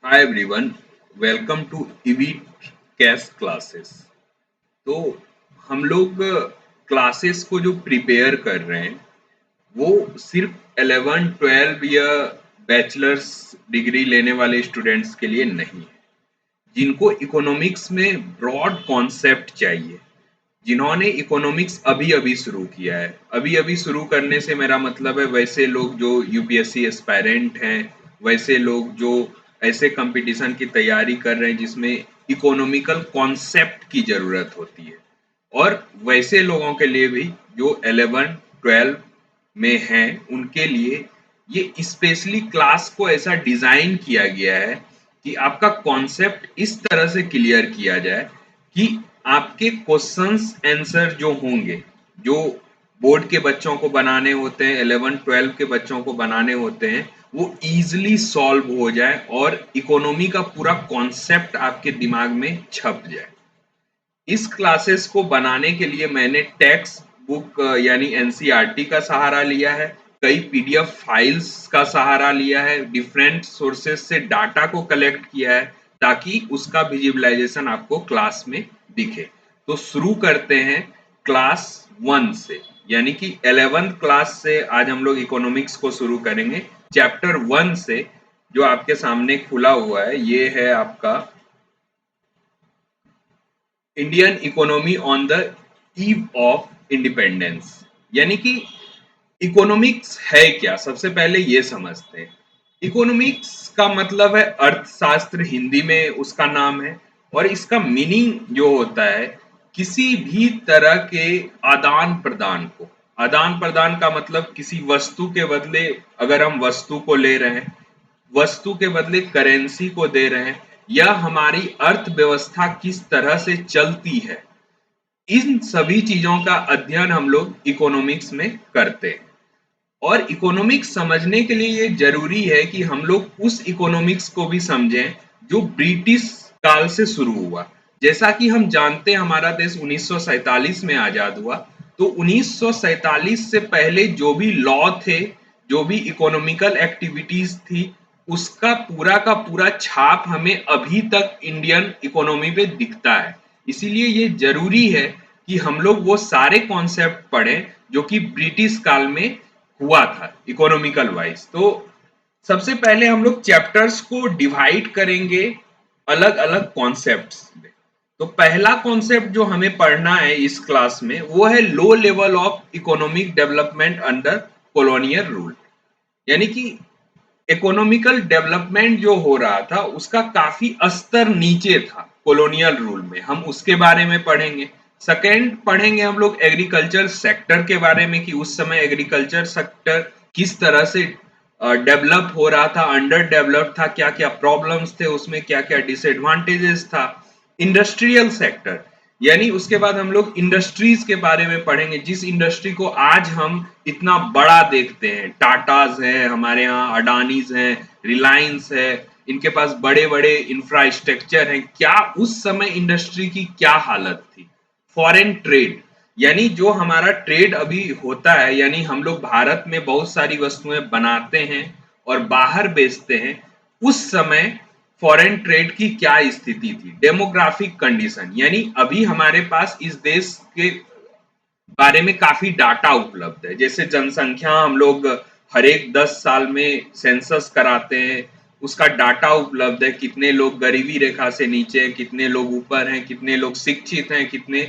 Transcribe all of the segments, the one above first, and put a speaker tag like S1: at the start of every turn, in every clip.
S1: Hi everyone, welcome to Eveet cash classes. तो हम लोग क्लासेस को जो प्रिपेयर कर रहे हैं वो सिर्फ 11 12 या बैचलर्स डिग्री लेने वाले स्टूडेंट्स के लिए नहीं है। जिनको इकोनॉमिक्स में ब्रॉड कॉन्सेप्ट चाहिए, जिन्होंने इकोनॉमिक्स अभी अभी शुरू किया है, अभी अभी शुरू करने से मेरा मतलब है वैसे लोग जो यूपीएससी एस्पायरेंट हैं, वैसे लोग जो ऐसे कंपटीशन की तैयारी कर रहे हैं जिसमें इकोनॉमिकल कॉन्सेप्ट की जरूरत होती है, और वैसे लोगों के लिए भी जो 11 12 में हैं उनके लिए ये स्पेशली क्लास को ऐसा डिजाइन किया गया है कि आपका कॉन्सेप्ट इस तरह से क्लियर किया जाए कि आपके क्वेश्चंस आंसर जो होंगे, जो बोर्ड के बच्चों को बनाने होते हैं, 11 12 के बच्चों को बनाने होते हैं, वो इजीली सॉल्व हो जाए और इकोनॉमी का पूरा कॉन्सेप्ट आपके दिमाग में छप जाए। इस क्लासेस को बनाने के लिए मैंने टेक्स्ट बुक यानी एनसीईआरटी का सहारा लिया है, कई पीडीएफ फाइल्स का सहारा लिया है, डिफरेंट सोर्सेस से डाटा को कलेक्ट किया है ताकि उसका विजुअलाइजेशन आपको क्लास में दिखे। तो शुरू करते हैं क्लास 1 से, यानी कि 11th क्लास से आज हम लोग इकोनॉमिक्स को शुरू करेंगे। चैप्टर 1 से जो आपके सामने खुला हुआ है ये है आपका Indian economy on the eve of independence. यानी कि इकोनॉमिक्स है क्या, सबसे पहले ये समझते हैं। इकोनॉमिक्स का मतलब है अर्थशास्त्र, हिंदी में उसका नाम है, और इसका मीनिंग जो होता है किसी भी तरह के आदान प्रदान को। आदान प्रदान का मतलब किसी वस्तु के बदले, अगर हम वस्तु को ले रहे हैं, वस्तु के बदले करेंसी को दे रहे हैं, या हमारी अर्थव्यवस्था किस तरह से चलती है, इन सभी चीजों का अध्ययन हम लोग इकोनॉमिक्स में करते हैं। और इकोनॉमिक्स समझने के लिए ये जरूरी है कि हम लोग उस इकोनॉमिक्स को भी समझें जो ब्रिटिश काल से शुरू हुआ। जैसा कि हम जानते हैं हमारा देश 1947 में आजाद हुआ, तो 1947 से पहले जो भी लॉ थे, जो भी इकोनॉमिकल एक्टिविटीज थी, उसका पूरा का पूरा छाप हमें अभी तक इंडियन इकोनॉमी पे दिखता है। इसीलिए ये जरूरी है कि हम लोग वो सारे कॉन्सेप्ट पढ़ें जो कि ब्रिटिश काल में हुआ था इकोनॉमिकल वाइज। तो सबसे पहले हम लोग चैप्टर्स को डिवाइड करेंगे अलग अलग कॉन्सेप्ट्स में। तो पहला कॉन्सेप्ट जो हमें पढ़ना है इस क्लास में वो है लो level of economic development under colonial rule. यानी कि इकोनॉमिकल डेवलपमेंट जो हो रहा था उसका काफी स्तर नीचे था कॉलोनियल रूल में, हम उसके बारे में पढ़ेंगे। सेकेंड पढ़ेंगे हम लोग एग्रीकल्चर सेक्टर के बारे में कि उस समय एग्रीकल्चर सेक्टर किस तरह से डेवलप हो रहा था, अंडर डेवलप था, क्या क्या प्रॉब्लम्स थे उसमें, क्या क्या डिसएडवांटेजेस था। इंडस्ट्रियल सेक्टर, यानी उसके बाद हम लोग इंडस्ट्रीज के बारे में पढ़ेंगे, जिस इंडस्ट्री को आज हम इतना बड़ा देखते हैं। टाटाज है हमारे यहाँ, अडानीज है, रिलायंस है, इनके पास बड़े बड़े इंफ्रास्ट्रक्चर हैं। क्या उस समय इंडस्ट्री की क्या हालत थी। फॉरेन ट्रेड, यानी जो हमारा ट्रेड अभी होता है, यानी हम लोग भारत में बहुत सारी वस्तुएं बनाते हैं और बाहर बेचते हैं, उस समय फॉरेन ट्रेड की क्या स्थिति थी। डेमोग्राफिक कंडीशन, यानी अभी हमारे पास इस देश के बारे में काफी डाटा उपलब्ध है। जैसे जनसंख्या हम लोग हर एक 10 साल में सेंसस कराते हैं, उसका डाटा उपलब्ध है, कितने लोग गरीबी रेखा से नीचे हैं, कितने लोग ऊपर हैं, कितने लोग शिक्षित हैं, कितने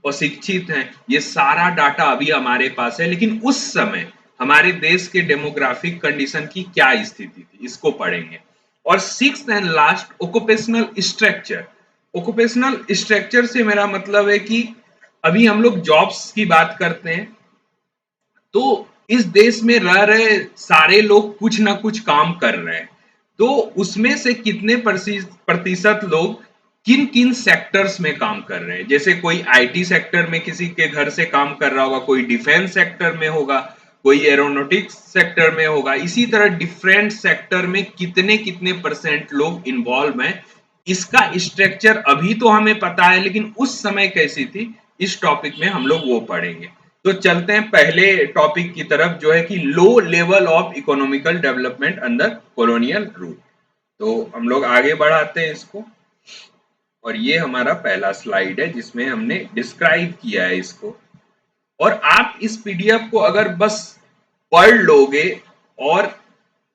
S1: अशिक्षित हैं, ये सारा डाटा अभी हमारे पास है। लेकिन उस समय हमारे देश के डेमोग्राफिक कंडीशन की क्या स्थिति थी, इसको पढ़ेंगे। और sixth and last occupational structure. Occupational structure से मेरा मतलब है कि अभी हम लोग जॉब्स की बात करते हैं, तो इस देश में रह रहे सारे लोग कुछ ना कुछ काम कर रहे हैं, तो उसमें से कितने प्रतिशत लोग किन किन सेक्टर्स में काम कर रहे हैं। जैसे कोई आईटी सेक्टर में किसी के घर से काम कर रहा होगा, कोई डिफेंस सेक्टर में होगा, कोई एरोनॉटिक्स सेक्टर में होगा। इसी तरह डिफरेंट सेक्टर में कितने कितने परसेंट लोग इन्वॉल्व हैं, इसका स्ट्रक्चर अभी तो हमें पता है, लेकिन उस समय कैसी थी इस टॉपिक में हम लोग वो पढ़ेंगे। तो चलते हैं पहले टॉपिक की तरफ, जो है कि लो level of economical development under colonial rule. तो हम लोग आगे बढ़ाते हैं इसको, और ये हमारा पहला स्लाइड है जिसमें हमने डिस्क्राइब किया है इसको। और आप इस पीडीएफ को अगर बस पढ़ लोगे और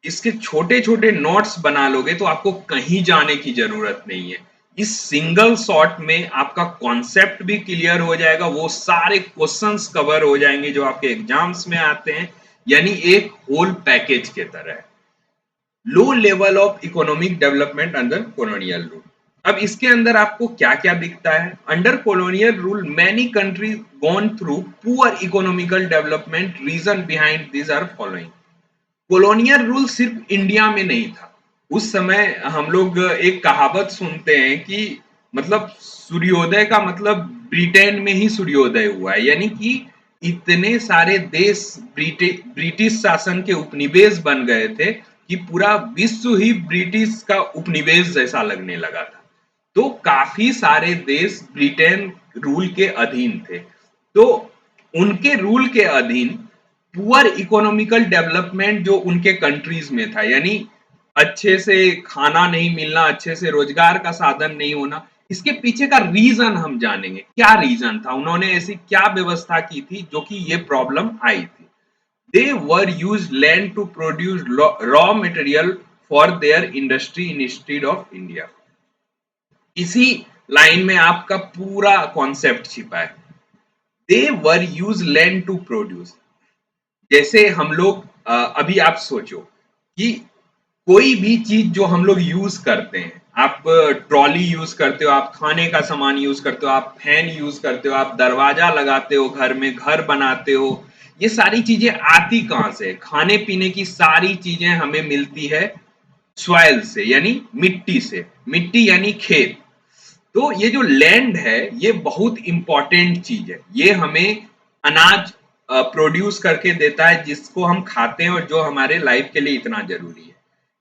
S1: इसके छोटे छोटे नोट्स बना लोगे तो आपको कहीं जाने की जरूरत नहीं है। इस सिंगल शॉट में आपका कॉन्सेप्ट भी क्लियर हो जाएगा, वो सारे क्वेश्चंस कवर हो जाएंगे जो आपके एग्जाम्स में आते हैं, यानी एक होल पैकेज के तरह। Low level of economic development under colonial rule. अब इसके अंदर आपको क्या क्या दिखता है? Under colonial rule many countries gone through poor economical development, reason behind this are following. Colonial rule सिर्फ इंडिया में नहीं था। उस समय हम लोग एक कहावत सुनते हैं कि मतलब सूर्योदय का मतलब ब्रिटेन में ही सूर्योदय हुआ है, यानी कि इतने सारे देश ब्रिटिश शासन के उपनिवेश बन गए थे कि पूरा विश्व ही ब्रिटिश का उपनिवेश जैसा लगने लगा था। तो काफी सारे देश ब्रिटेन रूल के अधीन थे। तो उनके रूल के अधीन पुअर इकोनॉमिकल डेवलपमेंट जो उनके कंट्रीज में था, यानी अच्छे से खाना नहीं मिलना, अच्छे से रोजगार का साधन नहीं होना, इसके पीछे का रीजन हम जानेंगे। क्या रीजन था, उन्होंने ऐसी क्या व्यवस्था की थी जो कि ये प्रॉब्लम आई थी? They were use land to produce raw material for their industry instead of India. इसी लाइन में आपका पूरा कॉन्सेप्ट छिपा है। They were use land to produce. जैसे हम लोग अभी आप सोचो कि कोई भी चीज जो हम लोग यूज करते हैं, आप ट्रॉली यूज करते हो, आप खाने का सामान यूज करते हो, आप फैन यूज करते हो, आप दरवाजा लगाते हो, घर में घर बनाते हो, ये सारी चीजें आती कहां से? खाने पीने की सारी चीजें हमें मिलती है सॉइल से, यानी मिट्टी से। मिट्टी यानी खेत। तो ये जो लैंड है ये बहुत इंपॉर्टेंट चीज है, ये हमें अनाज प्रोड्यूस करके देता है जिसको हम खाते हैं और जो हमारे लाइफ के लिए इतना जरूरी है।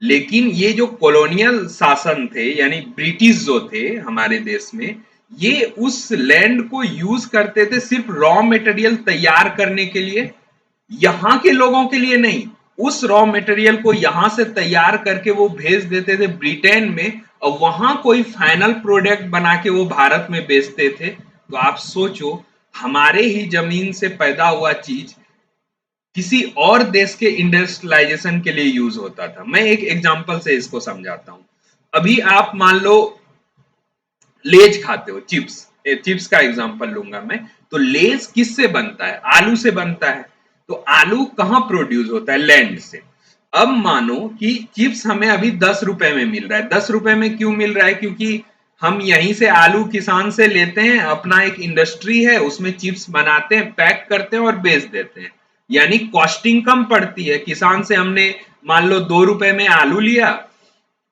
S1: लेकिन ये जो कॉलोनियल शासन थे, यानी ब्रिटिश जो थे हमारे देश में, ये उस लैंड को यूज करते थे सिर्फ रॉ मटेरियल तैयार करने के लिए, यहाँ के लोगों के लिए नहीं। उस रॉ मटेरियल को यहां से तैयार करके वो भेज देते थे ब्रिटेन में, और वहां कोई फाइनल प्रोडक्ट बना के वो भारत में बेचते थे। तो आप सोचो, हमारे ही जमीन से पैदा हुआ चीज किसी और देश के इंडस्ट्रियलाइजेशन के लिए यूज होता था। मैं एक एग्जांपल से इसको समझाता हूं। अभी आप मान लो लेज खाते हो, चिप्स, चिप्स का एग्जांपल लूंगा मैं। तो लेज किससे बनता है? आलू से बनता है। तो आलू कहां प्रोड्यूस होता है? लैंड से। अब मानो कि चिप्स हमें अभी 10 रुपए में मिल रहा है। 10 रुपए में क्यों मिल रहा है? क्योंकि हम यहीं से आलू किसान से लेते हैं, अपना एक इंडस्ट्री है, उसमें चिप्स बनाते हैं, पैक करते हैं और बेच देते हैं, यानी कॉस्टिंग कम पड़ती है। किसान से हमने मान लो 2 रुपए में आलू लिया,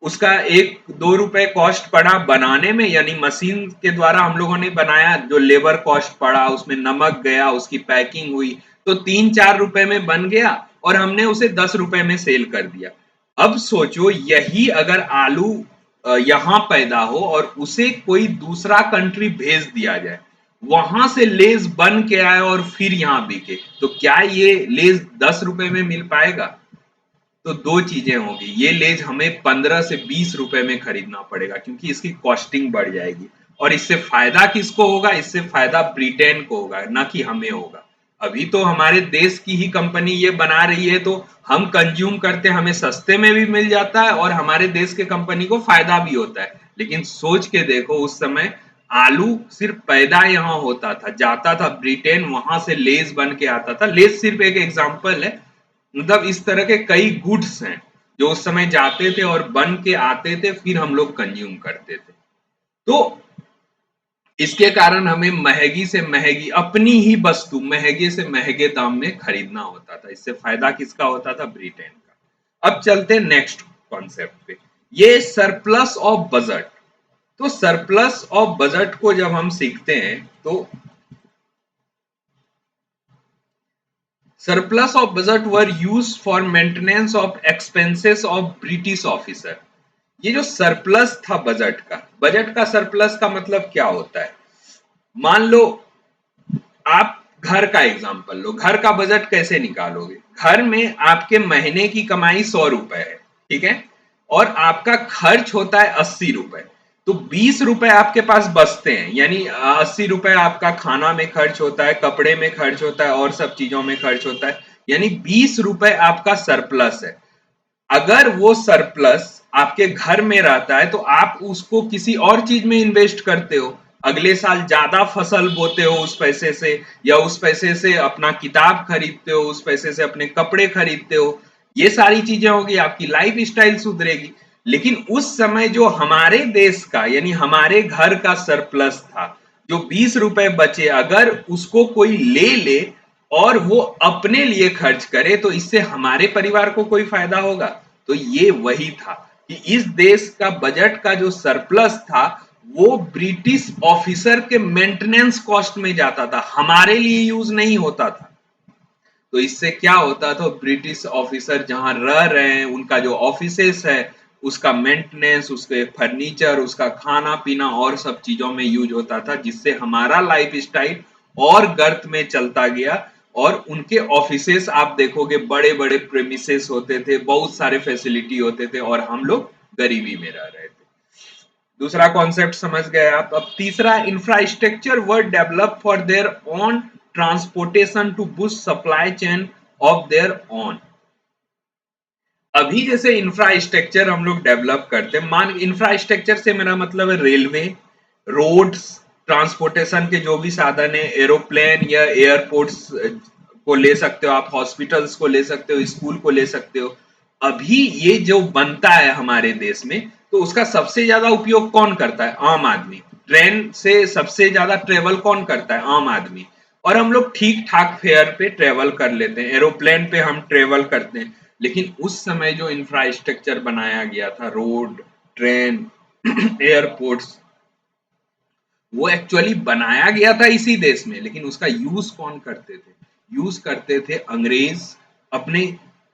S1: उसका 1-2 रुपए कॉस्ट पड़ा बनाने में, यानी मशीन के द्वारा हम लोगों ने बनाया, जो लेबर कॉस्ट पड़ा, उसमें नमक गया, उसकी पैकिंग हुई, तो 3-4 रुपए में बन गया और हमने उसे 10 रुपए में सेल कर दिया। अब सोचो, यही अगर आलू यहाँ पैदा हो और उसे कोई दूसरा कंट्री भेज दिया जाए, वहां से लेस बन के आए और फिर यहाँ बिके, तो क्या ये लेस 10 रुपए में मिल पाएगा? तो दो चीजें होगी, ये लेज हमें 15 से 20 रुपए में खरीदना पड़ेगा क्योंकि इसकी कॉस्टिंग बढ़ जाएगी। और इससे फायदा किसको होगा? इससे फायदा ब्रिटेन को होगा, ना कि हमें होगा। अभी तो हमारे देश की ही कंपनी ये बना रही है, तो हम कंज्यूम करते हैं, हमें सस्ते में भी मिल जाता है और हमारे देश के कंपनी को फायदा भी होता है। लेकिन सोच के देखो, उस समय आलू सिर्फ पैदा यहाँ होता था, जाता था ब्रिटेन, वहां से लेस बन के आता था। लेस सिर्फ एक एग्जाम्पल है, मतलब इस तरह के कई गुड्स हैं जो उस समय जाते थे और बन के आते थे, फिर हम लोग कंज्यूम करते थे। तो इसके कारण हमें महंगी से महंगी अपनी ही वस्तु महंगे से महंगे दाम में खरीदना होता था। इससे फायदा किसका होता था? ब्रिटेन का। अब चलते हैं नेक्स्ट कॉन्सेप्ट पे, ये सरप्लस ऑफ बजट। तो सरप्लस ऑफ बजट को जब हम सीखते हैं तो surplus of budget were use for maintenance of expenses of British officer. ये जो सरप्लस था बजट का सरप्लस का मतलब क्या होता है? मान लो आप घर का एग्जांपल लो, घर का बजट कैसे निकालोगे? घर में आपके महीने की कमाई 100 रुपए है, ठीक है, और आपका खर्च होता है 80 रुपए, तो 20 रुपए आपके पास बचते हैं, यानी 80 रुपए आपका खाना में खर्च होता है, कपड़े में खर्च होता है और सब चीजों में खर्च होता है, यानी 20 रुपए आपका सरप्लस है। अगर वो सरप्लस आपके घर में रहता है तो आप उसको किसी और चीज में इन्वेस्ट करते हो, अगले साल ज्यादा फसल बोते हो उस पैसे से, या उस पैसे से अपना किताब खरीदते हो, उस पैसे से अपने कपड़े खरीदते हो, ये सारी चीजें होगी, आपकी लाइफ स्टाइल सुधरेगी। लेकिन उस समय जो हमारे देश का यानी हमारे घर का सरप्लस था, जो 20 रुपए बचे, अगर उसको कोई ले ले और वो अपने लिए खर्च करे तो इससे हमारे परिवार को कोई फायदा होगा? तो ये वही था कि इस देश का बजट का जो सरप्लस था वो ब्रिटिश ऑफिसर के मेंटेनेंस कॉस्ट में जाता था, हमारे लिए यूज नहीं होता था। तो इससे क्या होता था, ब्रिटिश ऑफिसर जहां रह रहे हैं उनका जो ऑफिसेस है उसका मेंटेनेंस, उसके फर्नीचर, उसका खाना पीना और सब चीजों में यूज होता था, जिससे हमारा लाइफ स्टाइल और गर्त में चलता गया। और उनके ऑफिसेस आप देखोगे बड़े बड़े प्रेमिसेस होते थे, बहुत सारे फैसिलिटी होते थे, और हम लोग गरीबी में रह रहे थे। दूसरा कॉन्सेप्ट समझ गए आप। अब तीसरा, infrastructure were develop for their own transportation to boost supply chain of their own. अभी जैसे इंफ्रास्ट्रक्चर हम लोग डेवलप करते हैं, मान इंफ्रास्ट्रक्चर से मेरा मतलब है रेलवे, रोड्स, ट्रांसपोर्टेशन के जो भी साधन है, एरोप्लेन या एयरपोर्ट्स को ले सकते हो आप, हॉस्पिटल्स को ले सकते हो, स्कूल को ले सकते हो। अभी ये जो बनता है हमारे देश में, तो उसका सबसे ज्यादा उपयोग कौन करता है? आम आदमी। ट्रेन से सबसे ज्यादा ट्रेवल कौन करता है? आम आदमी। और हम लोग ठीक ठाक फेयर पे ट्रेवल कर लेते हैं, एरोप्लेन पे हम ट्रेवल करते हैं। लेकिन उस समय जो इंफ्रास्ट्रक्चर बनाया गया था, रोड, ट्रेन, एयरपोर्ट्स, वो एक्चुअली बनाया गया था इसी देश में, लेकिन उसका यूज कौन करते थे? यूज करते थे अंग्रेज अपने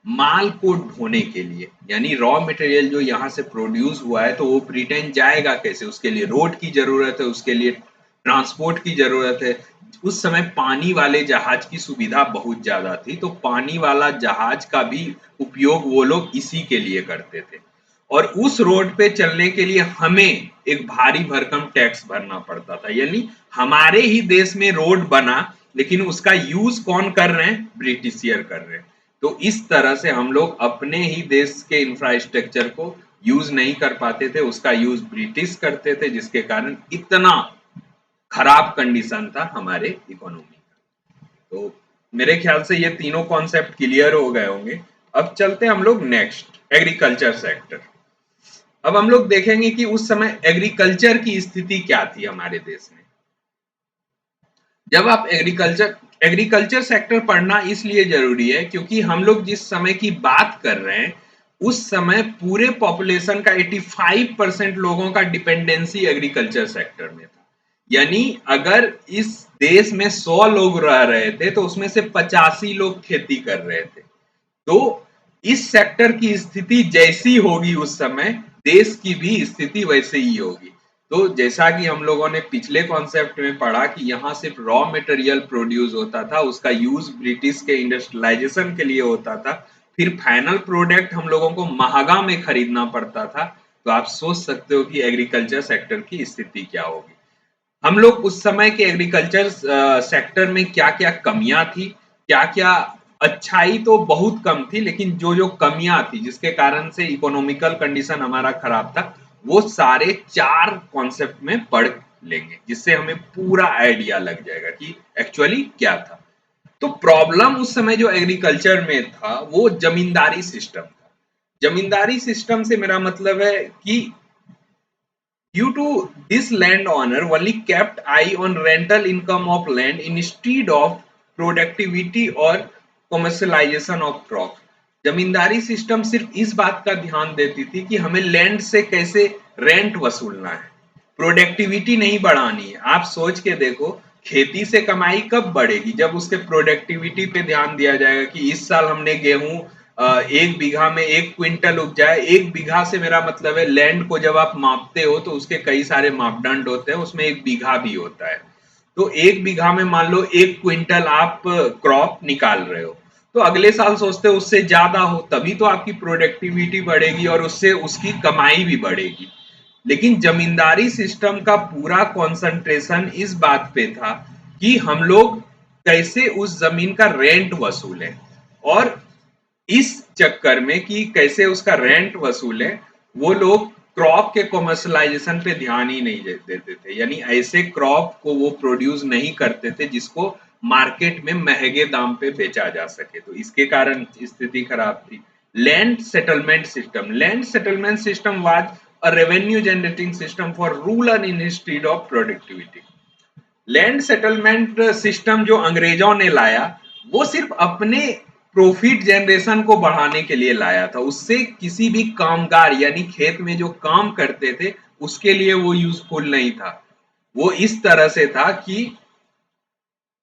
S1: माल को ढोने के लिए। यानी रॉ मटेरियल जो यहाँ से प्रोड्यूस हुआ है तो वो ब्रिटेन जाएगा कैसे? उसके लिए रोड की जरूरत है, उसके लिए ट्रांसपोर्ट की जरूरत है। उस समय पानी वाले जहाज की सुविधा बहुत ज्यादा थी, तो पानी वाला जहाज का भी उपयोग वो लोग इसी के लिए करते थे। और उस रोड पे चलने के लिए हमें एक भारी भरकम टैक्स भरना पड़ता था। यानी हमारे ही देश में रोड बना, लेकिन उसका यूज कौन कर रहे हैं? ब्रिटिशियर कर रहे हैं। तो इस तरह से हम लोग अपने ही देश के इंफ्रास्ट्रक्चर को यूज नहीं कर पाते थे, उसका यूज ब्रिटिश करते थे, जिसके कारण इतना खराब कंडीशन था हमारे इकोनॉमी का। तो मेरे ख्याल से ये तीनों कॉन्सेप्ट क्लियर हो गए होंगे। अब चलते हैं हम लोग नेक्स्ट, एग्रीकल्चर सेक्टर। अब हम लोग देखेंगे कि उस समय एग्रीकल्चर की स्थिति क्या थी हमारे देश में। जब आप एग्रीकल्चर सेक्टर पढ़ना इसलिए जरूरी है क्योंकि हम लोग जिस समय की बात कर रहे हैं उस समय पूरे पॉपुलेशन का 85% लोगों का डिपेंडेंसी एग्रीकल्चर सेक्टर में था। यानी अगर इस देश में 100 लोग रह रहे थे तो उसमें से 85 लोग खेती कर रहे थे। तो इस सेक्टर की स्थिति जैसी होगी उस समय, देश की भी स्थिति वैसे ही होगी। तो जैसा कि हम लोगों ने पिछले कॉन्सेप्ट में पढ़ा कि यहाँ सिर्फ रॉ मटेरियल प्रोड्यूस होता था, उसका यूज ब्रिटिश के इंडस्ट्रियलाइजेशन के लिए होता था, फिर फाइनल प्रोडक्ट हम लोगों को महंगा में खरीदना पड़ता था। तो आप सोच सकते हो कि एग्रीकल्चर सेक्टर की स्थिति क्या होगी। हम लोग उस समय के एग्रीकल्चर सेक्टर में क्या क्या कमियां थी, क्या क्या अच्छाई, तो बहुत कम थी, लेकिन जो जो कमियां थी जिसके कारण से इकोनॉमिकल कंडीशन हमारा खराब था, वो सारे 4 कॉन्सेप्ट में पढ़ लेंगे, जिससे हमें पूरा आइडिया लग जाएगा कि एक्चुअली क्या था। तो प्रॉब्लम उस समय जो एग्रीकल्चर में था वो जमींदारी सिस्टम था। जमींदारी सिस्टम से मेरा मतलब है कि due to this, landowner only kept eye on rental income of land instead of productivity or commercialization of crop. Zamindari system सिर्फ इस बात का ध्यान देती थी कि हमें लैंड से कैसे रेंट वसूलना है, प्रोडक्टिविटी नहीं बढ़ानी है। आप सोच के देखो, खेती से कमाई कब बढ़ेगी? जब उसके प्रोडक्टिविटी पे ध्यान दिया जाएगा कि इस साल हमने गेहूं 1 बीघा में 1 क्विंटल उपजाए। 1 बीघा से मेरा मतलब है लैंड को जब आप मापते हो तो उसके कई सारे मापदंड होते हैं, उसमें 1 बीघा भी होता है। तो 1 बीघा में मान लो 1 क्विंटल आप क्रॉप निकाल रहे हो, तो अगले साल सोचते हैं उससे ज्यादा हो, तभी तो आपकी प्रोडक्टिविटी बढ़ेगी और उससे उसकी कमाई भी बढ़ेगी। लेकिन जमींदारी सिस्टम का पूरा कंसंट्रेशन इस बात पे था कि हम लोग कैसे उस जमीन का रेंट वसूलें, और इस चक्कर में कि कैसे उसका रेंट वसूलें, वो लोग क्रॉप के कॉमर्शलाइजेशन पे ध्यान ही नहीं देते थे। यानी ऐसे क्रॉप को वो प्रोड्यूस नहीं करते थे जिसको मार्केट में महंगे दाम पे बेचा जा सके, तो इसके कारण स्थिति खराब थी। Land settlement system was a revenue generating system for rural instead of productivity. Land settlement system जो अंग्रेजों ने लाया, वो सिर्फ अपने प्रॉफिट जनरेशन को बढ़ाने के लिए लाया था। उससे किसी भी कामगार यानी खेत में जो काम करते थे उसके लिए वो यूजफुल नहीं था। वो इस तरह से था कि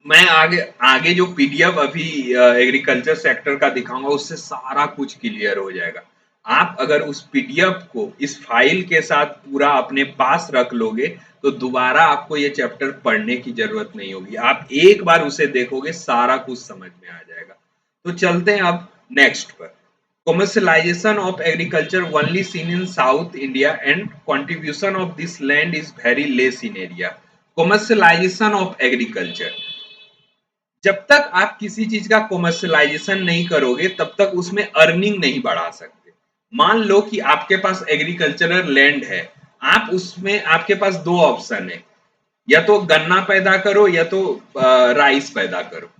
S1: मैं आगे आगे जो पीडीएफ अभी एग्रीकल्चर सेक्टर का दिखाऊंगा उससे सारा कुछ क्लियर हो जाएगा। आप अगर उस पीडीएफ को इस फाइल के साथ पूरा अपने पास रख लोगे तो दोबारा आपको ये चैप्टर पढ़ने की जरूरत नहीं होगी। आप एक बार उसे देखोगे सारा कुछ समझ में आ जाएगा। तो चलते हैं अब नेक्स्ट पर। Commercialization of agriculture only seen in South India and contribution of this land is very less in area. Commercialization of agriculture, जब तक आप किसी चीज का कॉमर्शलाइजेशन नहीं करोगे तब तक उसमें अर्निंग नहीं बढ़ा सकते। मान लो कि आपके पास एग्रीकल्चरल लैंड है, आप उसमें आपके पास दो ऑप्शन है, या तो गन्ना पैदा करो या तो राइस पैदा करो।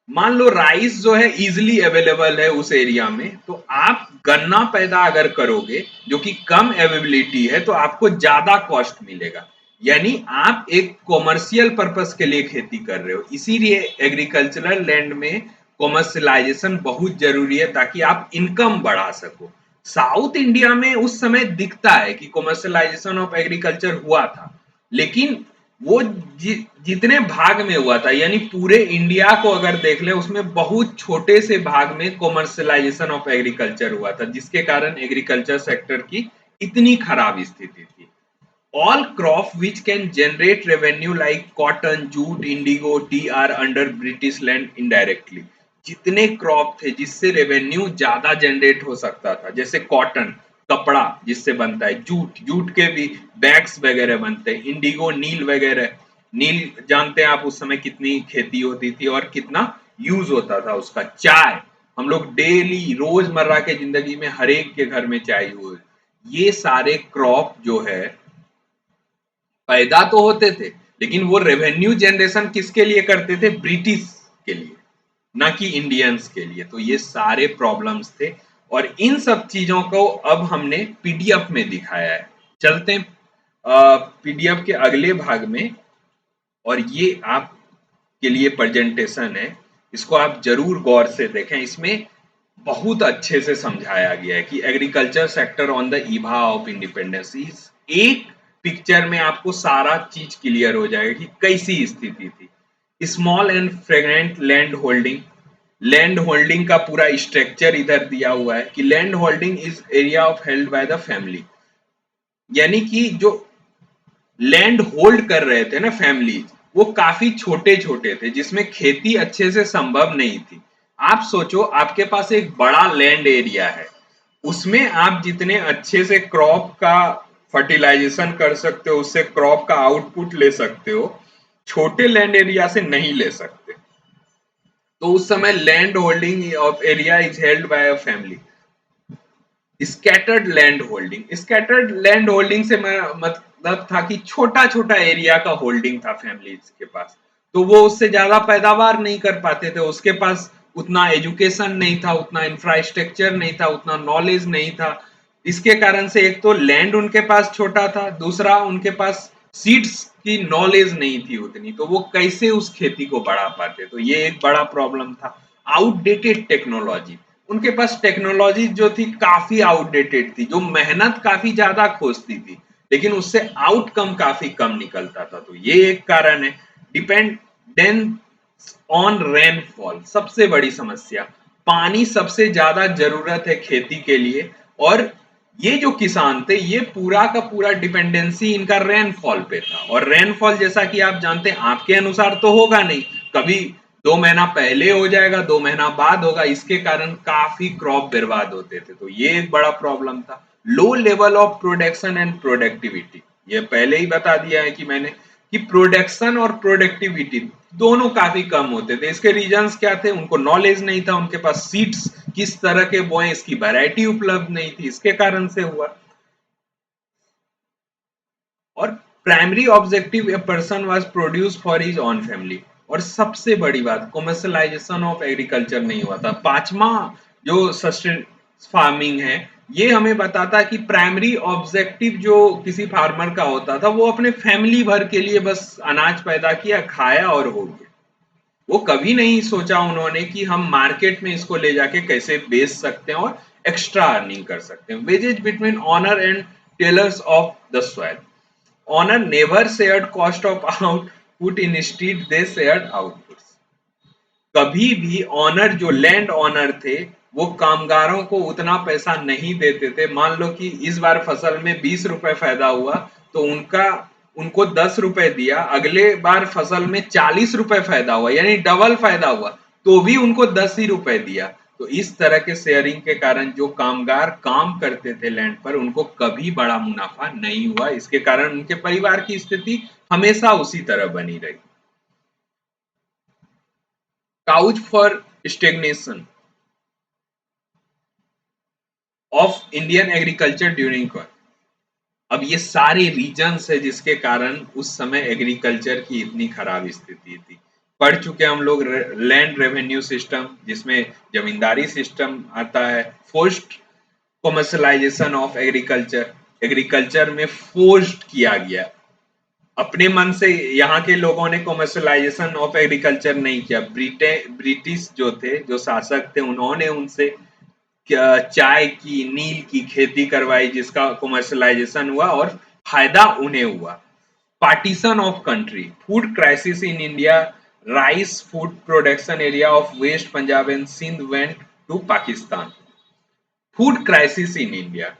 S1: मान लो राइस जो है इजिली अवेलेबल है उस एरिया में, तो आप गन्ना पैदा अगर करोगे जो कि कम अवेलेबिलिटी है तो आपको ज्यादा कॉस्ट मिलेगा। यानी आप एक कॉमर्शियल पर्पस के लिए खेती कर रहे हो, इसीलिए एग्रीकल्चरल लैंड में कॉमर्शलाइजेशन बहुत जरूरी है ताकि आप इनकम बढ़ा सको। साउथ इंडिया में उस समय दिखता है कि कॉमर्शलाइजेशन ऑफ एग्रीकल्चर हुआ था, लेकिन वो जितने भाग में हुआ था, यानी पूरे इंडिया को अगर देख ले उसमें बहुत छोटे से भाग में कॉमर्शलाइजेशन ऑफ एग्रीकल्चर हुआ था, जिसके कारण एग्रीकल्चर सेक्टर की इतनी खराब स्थिति थी। All crop which can generate revenue like cotton, jute, indigo, tea are under British land indirectly. जितने क्रॉप थे जिससे रेवेन्यू ज्यादा जनरेट हो सकता था, जैसे कॉटन कपड़ा जिससे बनता है, जूट जूट के भी बैग्स वगैरह बनते हैं, इंडिगो नील वगैरह, नील जानते हैं आप उस समय कितनी खेती होती थी और कितना यूज होता था उसका। चाय हम लोग डेली रोजमर्रा के जिंदगी में हर एक के घर में चाय यूज, ये सारे क्रॉप जो है पैदा तो होते थे लेकिन वो रेवेन्यू जनरेशन किसके लिए करते थे? ब्रिटिश के लिए, ना कि इंडियंस के लिए। तो ये सारे प्रॉब्लम्स थे और इन सब चीजों को अब हमने पीडीएफ में दिखाया है। चलते हैं पीडीएफ के अगले भाग में, और ये आपके लिए प्रेजेंटेशन है, इसको आप जरूर गौर से देखें। इसमें बहुत अच्छे से समझाया गया है कि agriculture sector on the Eva of independence. एक पिक्चर में आपको सारा चीज क्लियर हो जाएगा कि कैसी स्थिति थी। Small and fragrant land holding का पूरा स्ट्रक्चर इधर दिया हुआ है कि land holding is area of held by the family, यानी कि जो लैंड होल्ड कर रहे थे ना फैमिली, वो काफी छोटे छोटे थे जिसमें खेती अच्छे से संभव नहीं थी। आप सोचो आपके पास एक बड़ा लैंड एरिया है, उसमें आप जितने अच्छे से क्रॉप का फर्टिलाइजेशन कर सकते हो, उससे क्रॉप का आउटपुट ले सकते हो, छोटे लैंड एरिया से नहीं ले सकते। तो उस समय land holding of area is held by a family. Scattered land holding से मतलब था कि छोटा छोटा एरिया का होल्डिंग था फैमिलीज के पास, तो वो उससे ज्यादा पैदावार नहीं कर पाते थे। उसके पास उतना एजुकेशन नहीं था, उतना इंफ्रास्ट्रक्चर नहीं था, उतना नॉलेज नहीं था। इसके कारण से एक तो लैंड उनके पास छोटा था, दूसरा उनके पास सीड्स की नॉलेज नहीं थी उतनी, तो वो कैसे उस खेती को बढ़ा पाते। तो ये एक बड़ा प्रॉब्लम था। आउटडेटेड टेक्नोलॉजी, उनके पास टेक्नोलॉजी जो थी काफी आउटडेटेड थी, जो मेहनत काफी ज्यादा खोजती थी लेकिन उससे आउटकम काफी कम निकलता था। तो ये एक कारण है। डिपेंडेंस ऑन रेनफॉल, सबसे बड़ी समस्या, पानी सबसे ज्यादा जरूरत है खेती के लिए, और ये जो किसान थे ये पूरा का पूरा डिपेंडेंसी इनका रेनफॉल पे था। और रेनफॉल जैसा कि आप जानते हैं आपके अनुसार तो होगा नहीं, कभी 2 महीना पहले हो जाएगा, 2 महीना बाद होगा, इसके कारण काफी क्रॉप बर्बाद होते थे। तो ये एक बड़ा प्रॉब्लम था। लो level of production and productivity, ये पहले ही बता दिया है कि मैंने, कि प्रोडक्शन और प्रोडक्टिविटी दोनों काफी कम होते थे। इसके रीजंस क्या थे? उनको नॉलेज नहीं था, उनके पास सीड्स किस तरह के बोए इसकी वैरायटी उपलब्ध नहीं थी, इसके कारण से हुआ। और primary objective, a person was produce for his own family. और सबसे बड़ी बात, कमर्शलाइजेशन ऑफ एग्रीकल्चर नहीं हुआ था। पांचवा जो सस्टेन फार्मिंग है, ये हमें बताता है कि प्राइमरी ऑब्जेक्टिव जो किसी फार्मर का होता था, वो अपने फैमिली भर के लिए बस अनाज पैदा किया, खाया और हो गया। वो कभी नहीं सोचा उन्होंने कि हम मार्केट में इसको ले जाके कैसे बेच सकते हैं और एक्स्ट्रा अर्निंग कर सकते हैं। Wages between owner and tillers of the soil. Honor never shared cost of output, instead they shared outputs। कभी भी ऑनर, जो लैंड ऑनर थे, वो कामगारों को उतना पैसा नहीं देते थे। मान लो कि इस बार फसल में 20 रुपए फायदा हुआ, तो उनको 10 रुपए दिया। अगले बार फसल में 40 रुपए फायदा हुआ, यानी डबल फायदा हुआ, तो भी उनको 10 ही रुपए दिया। तो इस तरह के शेयरिंग के कारण जो कामगार काम करते थे लैंड पर, उनको कभी बड़ा मुनाफा नहीं हुआ। इसके कारण उनके परिवार की स्थिति हमेशा उसी तरह बनी रही। Couch for stagnation of Indian agriculture during. अब ये सारे रीजंस है जिसके कारण उस समय एग्रीकल्चर की इतनी खराब स्थिति थी। पढ़ चुके हम लोग लैंड रेवेन्यू सिस्टम, जिसमें जमींदारी सिस्टम आता है। Forced commercialisation of agriculture, agriculture में फोर्स्ड किया गया। अपने मन से यहाँ के लोगों ने कमर्शलाइजेशन ऑफ एग्रीकल्चर नहीं किया। ब्रिटिश जो थे, जो शासक थे, उन्होंने उनसे चाय की, नील की खेती करवाई, जिसका कमर्शलाइजेशन हुआ और फायदा उन्हें हुआ। Partition of country, food crisis in India, rice food production area of west Punjab and Sindh went to Pakistan. Food crisis in India,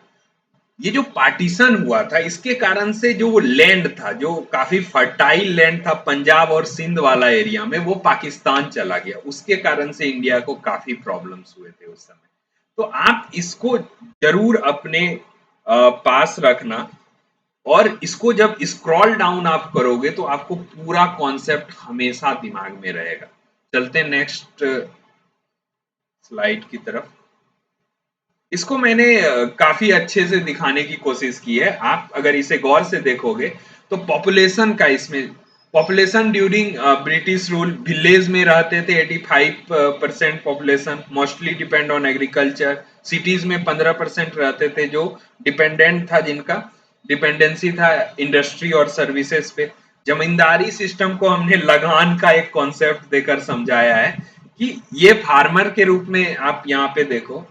S1: ये जो पार्टीशन हुआ था, इसके कारण से जो वो लैंड था, जो काफी फर्टाइल लैंड था पंजाब और सिंध वाला एरिया में, वो पाकिस्तान चला गया। उसके कारण से इंडिया को काफी प्रॉब्लम्स हुए थे उस समय। तो आप इसको जरूर अपने पास रखना, और इसको जब स्क्रॉल डाउन आप करोगे तो आपको पूरा कॉन्सेप्ट हमेशा दिमाग में रहेगा। चलते हैं नेक्स्ट स्लाइड की तरफ। इसको मैंने काफी अच्छे से दिखाने की कोशिश की है। आप अगर इसे गौर से देखोगे तो पॉपुलेशन का, इसमें population during British rule, village में रहते थे 85% population, mostly depend on agriculture. Cities में 15% रहते थे जो डिपेंडेंट था, जिनका डिपेंडेंसी था इंडस्ट्री और सर्विसेज पे। जमींदारी सिस्टम को हमने लगान का एक कॉन्सेप्ट देकर समझाया है कि ये फार्मर के रूप में आप यहाँ पे देखो,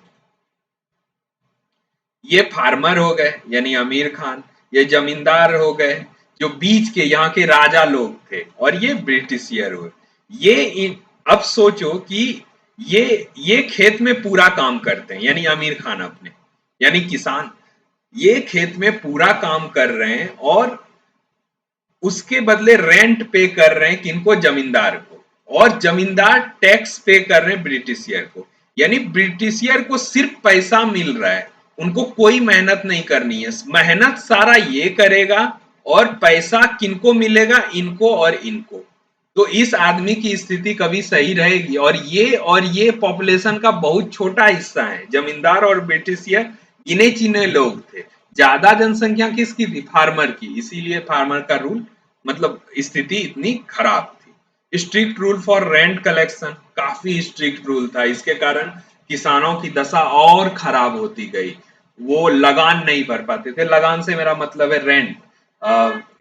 S1: ये फार्मर हो गए यानी अमीर खान, ये जमींदार हो गए जो बीच के यहाँ के राजा लोग थे, और ये ब्रिटिशियर हुए। ये अब सोचो कि ये ये खेत में पूरा काम करते हैं, यानी अमीर खान अपने, यानी किसान, ये खेत में पूरा काम कर रहे हैं, और उसके बदले रेंट पे कर रहे हैं किनको? जमींदार को। और जमींदार टैक्स पे कर रहे हैं ब्रिटिशियर को। यानी ब्रिटिशियर को सिर्फ पैसा मिल रहा है, उनको कोई मेहनत नहीं करनी है। मेहनत सारा ये करेगा, और पैसा किनको मिलेगा? इनको और इनको। तो इस आदमी की स्थिति कभी सही रहेगी? और ये पॉपुलेशन का बहुत छोटा हिस्सा है, जमींदार और ब्रिटिशियर गिने चुने लोग थे। ज्यादा जनसंख्या किसकी थी? फार्मर की। इसीलिए फार्मर का रूल, मतलब स्थिति इतनी खराब थी। Strict rule for rent collection, काफी स्ट्रिक्ट रूल था। इसके कारण किसानों की दशा और खराब होती गई। वो लगान नहीं भर पाते थे। लगान से मेरा मतलब है रेंट।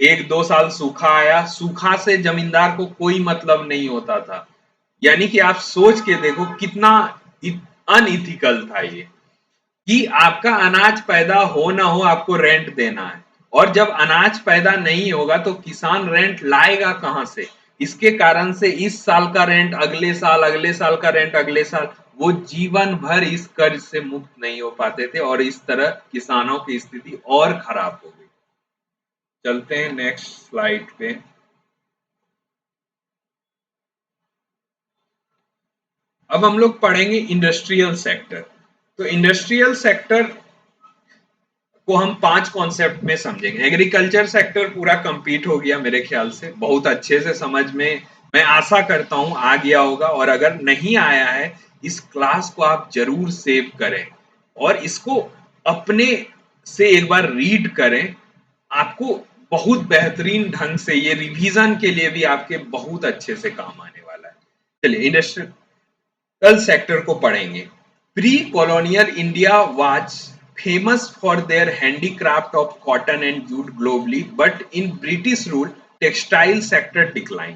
S1: 1-2 साल सूखा आया, सूखा से जमींदार को कोई मतलब नहीं होता था। यानी कि आप सोच के देखो कितना अनइथिकल था ये, कि आपका अनाज पैदा हो ना हो, आपको रेंट देना है। और जब अनाज पैदा नहीं होगा तो किसान रेंट लाएगा कहां से? इसके कारण से इस साल का रेंट अगले साल, अगले साल का रेंट अगले साल, वो जीवन भर इस कर्ज से मुक्त नहीं हो पाते थे, और इस तरह किसानों की स्थिति और खराब हो गई। चलते हैं नेक्स्ट स्लाइड पे। अब हम लोग पढ़ेंगे इंडस्ट्रियल सेक्टर। तो इंडस्ट्रियल सेक्टर को हम 5 कॉन्सेप्ट में समझेंगे। एग्रीकल्चर सेक्टर पूरा कंप्लीट हो गया मेरे ख्याल से, बहुत अच्छे से समझ में मैं आशा करता हूं आ गया होगा, और अगर नहीं आया है इस क्लास को आप जरूर सेव करें और इसको अपने से एक बार रीड करें। आपको बहुत बेहतरीन ढंग से ये रिवीजन के लिए भी आपके बहुत अच्छे से काम आने वाला है। चलिए इंडस्ट्रियल सेक्टर को पढ़ेंगे। Pre colonial India was famous for their handicraft of cotton and jute globally, but in British rule textile sector decline.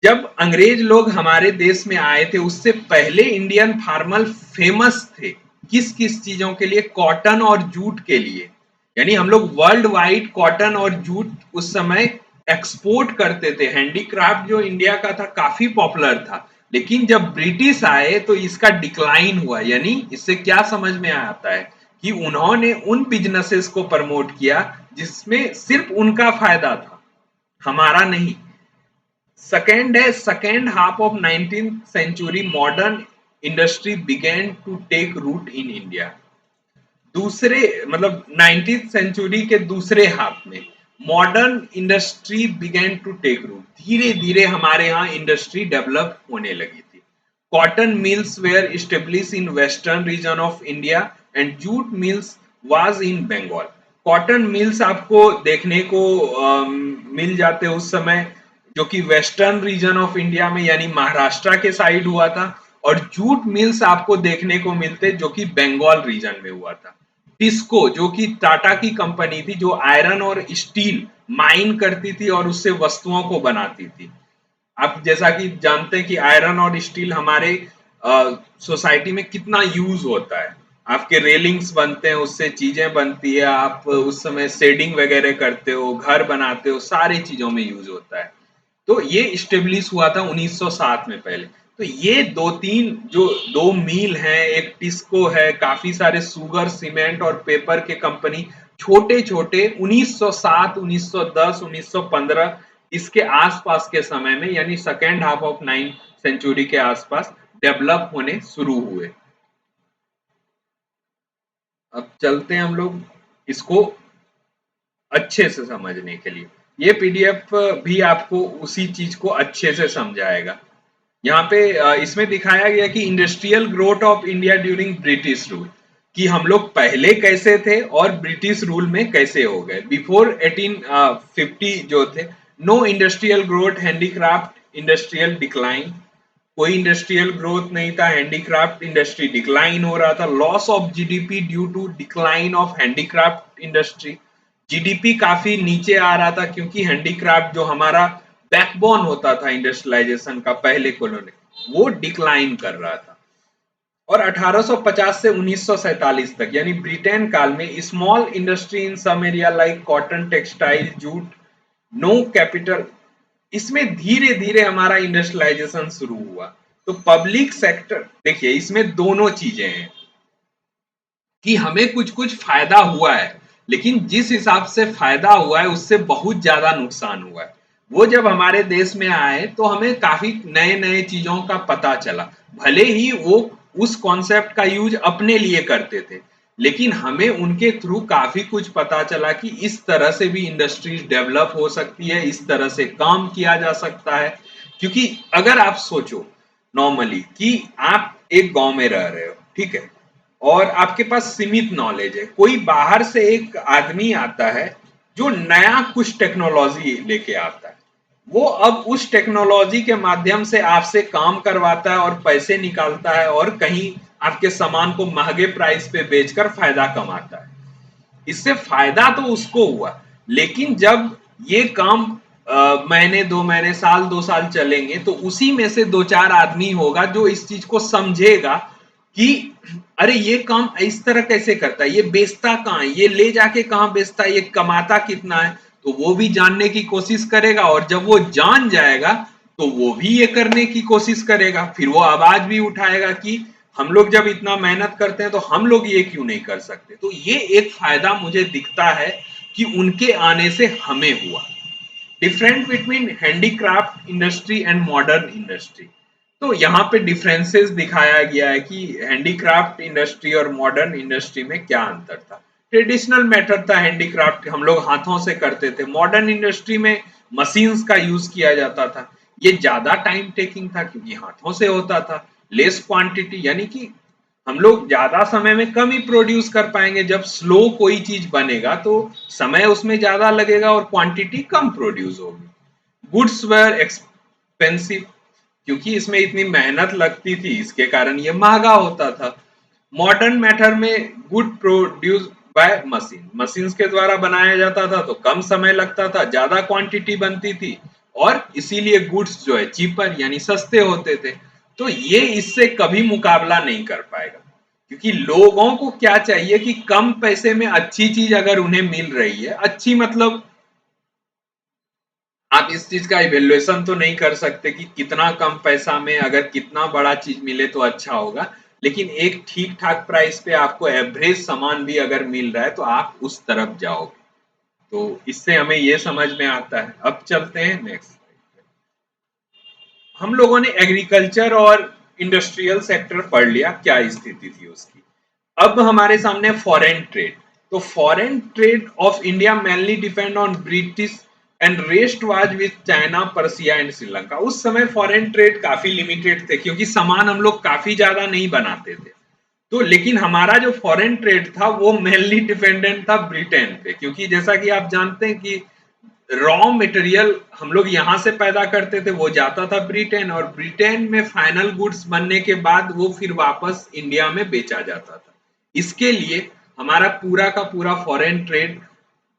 S1: जब अंग्रेज लोग हमारे देश में आए थे उससे पहले इंडियन फार्मर फेमस थे किस किस चीजों के लिए? कॉटन और जूट के लिए। यानी हम लोग वर्ल्ड वाइड कॉटन और जूट उस समय एक्सपोर्ट करते थे। हैंडीक्राफ्ट जो इंडिया का था काफी पॉपुलर था, लेकिन जब ब्रिटिश आए तो इसका डिक्लाइन हुआ। यानी इससे क्या समझ में आता है कि उन्होंने उन बिजनेसेस को प्रमोट किया जिसमें सिर्फ उनका फायदा था, हमारा नहीं। सेकेंड है, second half of 19th century modern industry began to take root in India. दूसरे मतलब 19th सेंचुरी के दूसरे हाफ में modern industry began to take root. धीरे धीरे हमारे यहाँ इंडस्ट्री डेवलप होने लगी थी। Cotton mills were establish in western region of India and jute mills was in Bengal. Cotton mills आपको देखने को मिल जाते उस समय, जो कि वेस्टर्न रीजन ऑफ इंडिया में यानी महाराष्ट्र के साइड हुआ था, और जूट मिल्स आपको देखने को मिलते जो कि बंगाल रीजन में हुआ था। टिस्को जो कि टाटा की कंपनी थी जो आयरन और स्टील माइन करती थी और उससे वस्तुओं को बनाती थी। आप जैसा कि जानते हैं कि आयरन और स्टील हमारे सोसाइटी में कितना यूज होता है। आपके रेलिंग्स बनते हैं, उससे चीजें बनती है, आप उस समय शेडिंग वगैरह करते हो, घर बनाते हो, सारी चीजों में यूज होता है। तो ये स्टेब्लिश हुआ था 1907 में पहले। तो ये दो तीन जो दो मील हैं, एक टिस्को है, काफी सारे सुगर, सीमेंट और पेपर के कंपनी छोटे छोटे 1907, 1910, 1915 इसके आसपास के समय में यानी second half of 9th century के आसपास डेवलप होने शुरू हुए। अब चलते हैं हम लोग इसको अच्छे से समझने के लिए। ये पीडीएफ भी आपको उसी चीज को अच्छे से समझाएगा। यहाँ पे इसमें दिखाया गया कि industrial growth of India during British rule, कि हम लोग पहले कैसे थे और ब्रिटिश रूल में कैसे हो गए। बिफोर 1850 जो थे, no industrial growth, handicraft industrial decline. कोई इंडस्ट्रियल ग्रोथ नहीं था, हैंडीक्राफ्ट इंडस्ट्री डिक्लाइन हो रहा था। Loss of GDP due to decline of handicraft industry. GDP काफी नीचे आ रहा था क्योंकि हैंडीक्राफ्ट जो हमारा बैकबोन होता था इंडस्ट्रियलाइजेशन का पहले कॉलोनी, वो डिक्लाइन कर रहा था। और 1850 से 1947 तक यानी ब्रिटेन काल में small industry in some area like cotton, textile, jute, no capital, इसमें धीरे धीरे हमारा इंडस्ट्रियलाइजेशन शुरू हुआ। तो पब्लिक सेक्टर देखिए इसमें दोनों चीजें हैं कि हमें कुछ कुछ फायदा हुआ है, लेकिन जिस हिसाब से फायदा हुआ है उससे बहुत ज्यादा नुकसान हुआ है। वो जब हमारे देश में आए तो हमें काफी नए नए चीजों का पता चला। भले ही वो उस कॉन्सेप्ट का यूज अपने लिए करते थे, लेकिन हमें उनके थ्रू काफी कुछ पता चला कि इस तरह से भी इंडस्ट्रीज डेवलप हो सकती है, इस तरह से काम किया जा सकता है। क्योंकि अगर आप सोचो नॉर्मली कि आप एक गांव में रह रहे हो, ठीक है, और आपके पास सीमित नॉलेज है, कोई बाहर से एक आदमी आता है जो नया कुछ टेक्नोलॉजी लेके आता है, वो अब उस टेक्नोलॉजी के माध्यम से आपसे काम करवाता है और पैसे निकालता है और कहीं आपके सामान को महंगे प्राइस पे बेचकर फायदा कमाता है। इससे फायदा तो उसको हुआ, लेकिन जब ये काम महीने, 2 महीने, साल, 2 साल चलेंगे तो उसी में से दो चार आदमी होगा जो इस चीज को समझेगा कि अरे ये काम इस तरह कैसे करता है, ये बेचता कहाँ है, ये ले जाके कहाँ बेचता है, ये कमाता कितना है। तो वो भी जानने की कोशिश करेगा, और जब वो जान जाएगा तो वो भी ये करने की कोशिश करेगा। फिर वो आवाज भी उठाएगा कि हम लोग जब इतना मेहनत करते हैं तो हम लोग ये क्यों नहीं कर सकते। तो ये एक फायदा मुझे दिखता है कि उनके आने से हमें हुआ। Different between handicraft industry and modern industry. तो यहाँ पे डिफरेंसेस दिखाया गया है कि हैंडीक्राफ्ट इंडस्ट्री और मॉडर्न इंडस्ट्री में क्या अंतर था। ट्रेडिशनल मेथड था हैंडीक्राफ्ट, हम लोग हाथों से करते थे। मॉडर्न इंडस्ट्री में मशीन्स का यूज किया जाता था। ये ज्यादा टाइम टेकिंग था क्योंकि हाथों से होता था। लेस क्वांटिटी, यानी कि हम लोग ज्यादा समय में कम ही प्रोड्यूस कर पाएंगे। जब स्लो कोई चीज बनेगा तो समय उसमें ज्यादा लगेगा और क्वांटिटी कम प्रोड्यूस होगी। गुड्स वेर एक्सपेंसिव, क्योंकि इसमें इतनी मेहनत लगती थी, इसके कारण ये महंगा होता था। मॉडर्न मेथड में good produce by machine, machines के द्वारा बनाया जाता था तो कम समय लगता था, ज्यादा क्वांटिटी बनती थी और इसीलिए गुड्स जो है चीपर यानी सस्ते होते थे। तो ये इससे कभी मुकाबला नहीं कर पाएगा, क्योंकि लोगों को क्या चाहिए कि कम पैसे में अच्छी चीज अगर उन्हें मिल रही है, अच्छी मतलब आप इस चीज का इवेल्युएशन तो नहीं कर सकते कि कितना कम पैसा में अगर कितना बड़ा चीज मिले तो अच्छा होगा, लेकिन एक ठीक ठाक प्राइस पे आपको एवरेज सामान भी अगर मिल रहा है तो आप उस तरफ जाओगे। तो इससे हमें ये समझ में आता है। अब चलते हैं नेक्स्ट। हम लोगों ने एग्रीकल्चर और इंडस्ट्रियल सेक्टर पढ़ लिया, क्या स्थिति थी उसकी। अब हमारे सामने फॉरेन ट्रेड। तो foreign trade off India mainly depend on British and rest was with China, Persia and Sri Lanka. उस समय फॉरेन ट्रेड काफी लिमिटेड थे क्योंकि सामान हम लोग काफी ज्यादा नहीं बनाते थे। तो लेकिन हमारा जो फॉरेन ट्रेड था वो मेनली डिपेंडेंट था ब्रिटेन पे, क्योंकि जैसा कि आप जानते हैं कि रॉ मटेरियल हम लोग यहाँ से पैदा करते थे, वो जाता था ब्रिटेन, और ब्रिटेन में फाइनल गुड्स बनने के बाद वो फिर वापस इंडिया में बेचा जाता था। इसके लिए हमारा पूरा का पूरा फॉरेन ट्रेड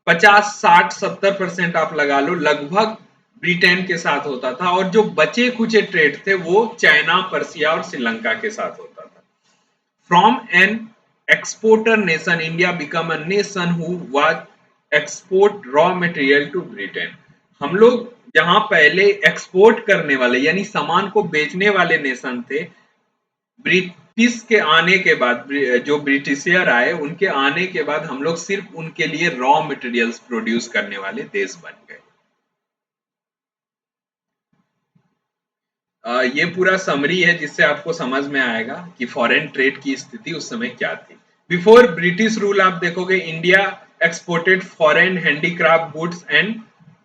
S1: 50, 60, 70% आप लगा लो लगभग ब्रिटेन के साथ होता था, और जो बचे कुचे ट्रेड थे वो चाइना, पर्सिया और श्रीलंका के साथ होता था। From an exporter nation, India became a nation who was export raw material to Britain. हम लोग जहां पहले एक्सपोर्ट करने वाले यानी सामान को बेचने वाले नेशन थे, ब्रिटिश के आने के बाद, जो ब्रिटिशियर आए उनके आने के बाद हम लोग सिर्फ उनके लिए रॉ मटेरियल्स प्रोड्यूस करने वाले देश बन गए। ये पूरा समरी है जिससे आपको समझ में आएगा कि फॉरेन ट्रेड की स्थिति उस समय क्या थी। बिफोर ब्रिटिश रूल आप देखोगे India exported foreign handicraft goods and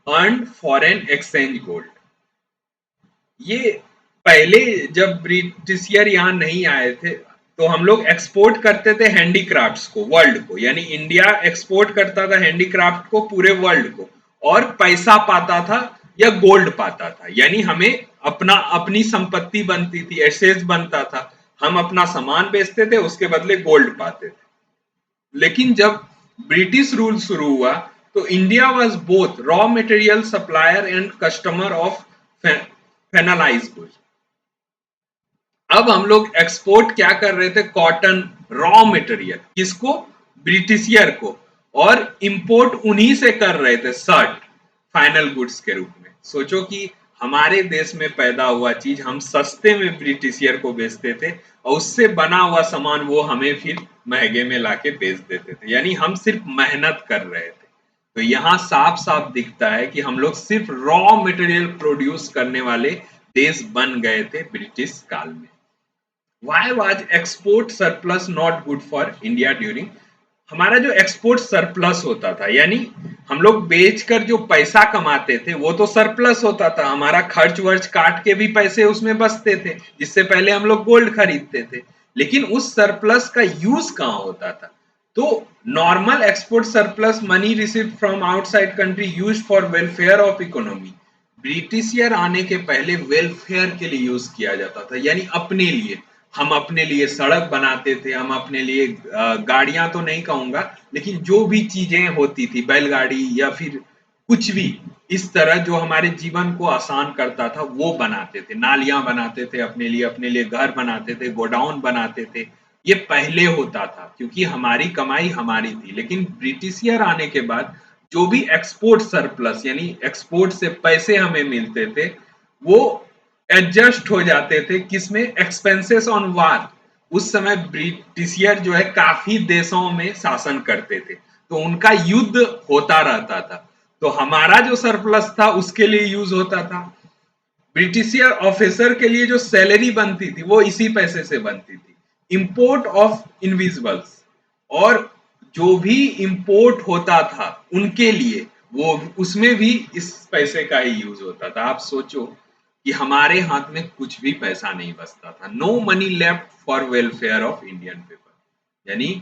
S1: earn foreign exchange gold. ये पहले जब ब्रिटिशियर यहाँ नहीं आए थे तो हम लोग एक्सपोर्ट करते थे हैंडीक्राफ्ट्स को वर्ल्ड को, यानी इंडिया एक्सपोर्ट करता था हैंडीक्राफ्ट को पूरे वर्ल्ड को, और पैसा पाता था या गोल्ड पाता था, यानी हमें अपना अपनी संपत्ति बनती थी, एसेट्स बनता था। हम अपना सामान बेचते थे, उसके बदले गोल्ड पाते थे। लेकिन जब ब्रिटिश रूल शुरू हुआ तो India was both raw material supplier and customer of finalised goods. अब हम लोग एक्सपोर्ट क्या कर रहे थे, कॉटन रॉ मटेरियल, किसको, ब्रिटिशियर को, और इंपोर्ट उन्हीं से कर रहे थे शर्ट फाइनल गुड्स के रूप में। सोचो कि हमारे देश में पैदा हुआ चीज हम सस्ते में ब्रिटिशियर को बेचते थे और उससे बना हुआ सामान वो हमें फिर महंगे में लाके बेच देते थे, यानी हम सिर्फ मेहनत कर रहे थे। तो यहाँ साफ साफ दिखता है कि हम लोग सिर्फ रॉ मटेरियल प्रोड्यूस करने वाले देश बन गए थे ब्रिटिश काल में। Why was export surplus not good for India during, हमारा जो एक्सपोर्ट सरप्लस होता था यानी हम लोग बेचकर जो पैसा कमाते थे वो तो सरप्लस होता था, हमारा खर्च वर्च काट के भी पैसे उसमें बचते थे, जिससे पहले हम लोग गोल्ड खरीदते थे। लेकिन उस सरप्लस का यूज कहाँ होता था, तो normal export surplus money received from outside country used for welfare of economy. Britisher आने के पहले वेलफेयर के लिए यूज किया जाता था, यानी अपने लिए। हम अपने लिए सड़क बनाते थे, हम अपने लिए गाड़ियां तो नहीं कहूंगा, लेकिन जो भी चीजें होती थी, बैलगाड़ी या फिर कुछ भी इस तरह जो हमारे जीवन को आसान करता था वो बनाते थे। नालियां बनाते थे अपने लिए घर बनाते थे, गोडाउन बनाते थे। ये पहले होता था क्योंकि हमारी कमाई हमारी थी। लेकिन ब्रिटिशियर आने के बाद जो भी एक्सपोर्ट सरप्लस यानी एक्सपोर्ट से पैसे हमें मिलते थे वो एडजस्ट हो जाते थे किसमें, एक्सपेंसेस ऑन वार। उस समय ब्रिटिशियर जो है काफी देशों में शासन करते थे तो उनका युद्ध होता रहता था, तो हमारा जो सरप्लस था उसके लिए यूज होता था। ब्रिटिशियर ऑफिसर के लिए जो सैलरी बनती थी वो इसी पैसे से बनती थी। इंपोर्ट ऑफ इनविजिबल्स, और जो भी इंपोर्ट होता था उनके लिए वो उसमें भी इस पैसे का ही यूज होता था। आप सोचो कि हमारे हाथ में कुछ भी पैसा नहीं बचता था। No money left for welfare of Indian people, यानी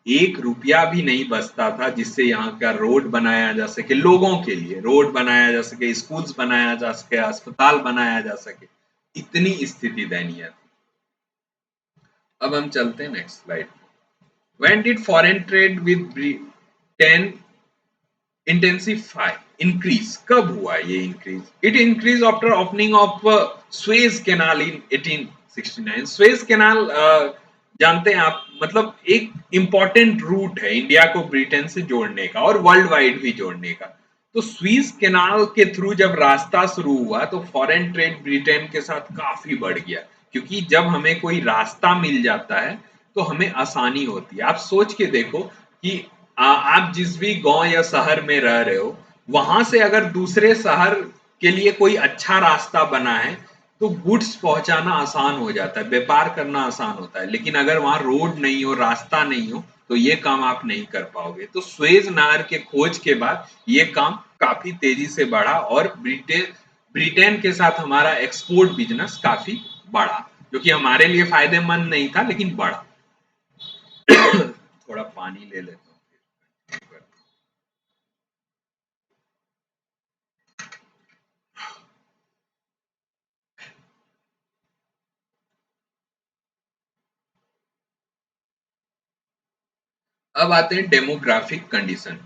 S1: एक रुपया भी नहीं बचता था जिससे यहाँ का रोड बनाया जा सके, लोगों के लिए रोड बनाया जा सके, स्कूल्स बनाया जा सके, अस्पताल बनाया जा सके। इतनी स्थिति दयनीय थी। अब हम चलते हैं next slide. When did foreign trade with Britain intensify, increase, कब हुआ ये increase? It increase after opening of Suez canal in 1869। Suez canal जानते हैं आप, मतलब एक इंपॉर्टेंट रूट है इंडिया को ब्रिटेन से जोड़ने का और वर्ल्ड वाइड भी जोड़ने का। तो स्वीज कैनाल के थ्रू जब रास्ता शुरू हुआ तो फॉरेन ट्रेड ब्रिटेन के साथ काफी बढ़ गया, क्योंकि जब हमें कोई रास्ता मिल जाता है तो हमें आसानी होती है। आप सोच के देखो कि आप जिस भी गांव या शहर में रह रहे हो, वहां से अगर दूसरे शहर के लिए कोई अच्छा रास्ता बना है तो गुड्स पहुंचाना आसान हो जाता है, व्यापार करना आसान होता है। लेकिन अगर वहां रोड नहीं हो, रास्ता नहीं हो, तो ये काम आप नहीं कर पाओगे। तो स्वेज नहर के खोज के बाद ये काम काफी तेजी से बढ़ा और ब्रिटेन ब्रिटेन के साथ हमारा एक्सपोर्ट बिजनेस काफी बढ़ा, जो कि हमारे लिए फायदेमंद नहीं था लेकिन बढ़ा। थोड़ा पानी ले लेता हूँ। अब आते हैं demographic condition.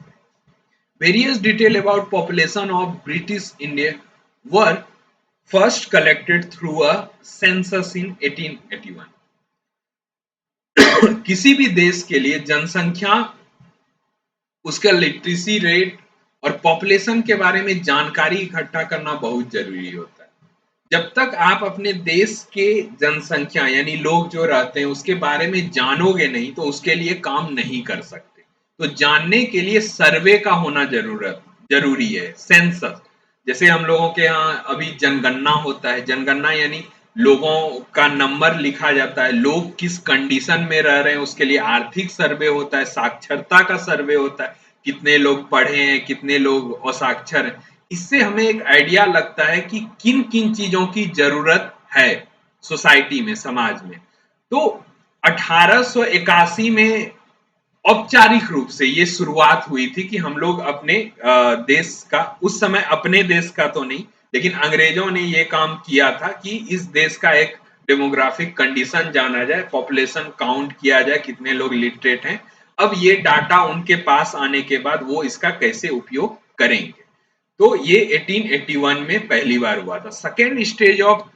S1: Various detail about population of British India were first collected through a census इन 1881। किसी भी देश के लिए जनसंख्या, उसका लिटरेसी रेट और पॉपुलेशन के बारे में जानकारी इकट्ठा करना बहुत जरूरी होता है। जब तक आप अपने देश के जनसंख्या यानी लोग जो रहते हैं उसके बारे में जानोगे नहीं तो उसके लिए काम नहीं कर सकते। तो जानने के लिए सर्वे का होना जरूरी है, सेंसस। जैसे हम लोगों के यहाँ अभी जनगणना होता है, जनगणना यानी लोगों का नंबर लिखा जाता है, लोग किस कंडीशन में रह रहे हैं उसके लिए आर्थिक सर्वे होता है, साक्षरता का सर्वे होता है, कितने लोग पढ़े हैं, कितने लोग असाक्षर हैं। इससे हमें एक आइडिया लगता है कि किन किन चीजों की जरूरत है सोसाइटी में, समाज में। तो 1881 में औपचारिक रूप से ये शुरुआत हुई थी कि हम लोग अपने देश का, उस समय अपने देश का तो नहीं लेकिन अंग्रेजों ने ये काम किया था कि इस देश का एक डेमोग्राफिक कंडीशन जाना जाए, पॉपुलेशन काउंट किया जाए, कितने लोग लिटरेट हैं। अब ये डाटा उनके पास आने के बाद वो इसका कैसे उपयोग करेंगे। तो ये 1881 में पहली बार हुआ था। Second stage of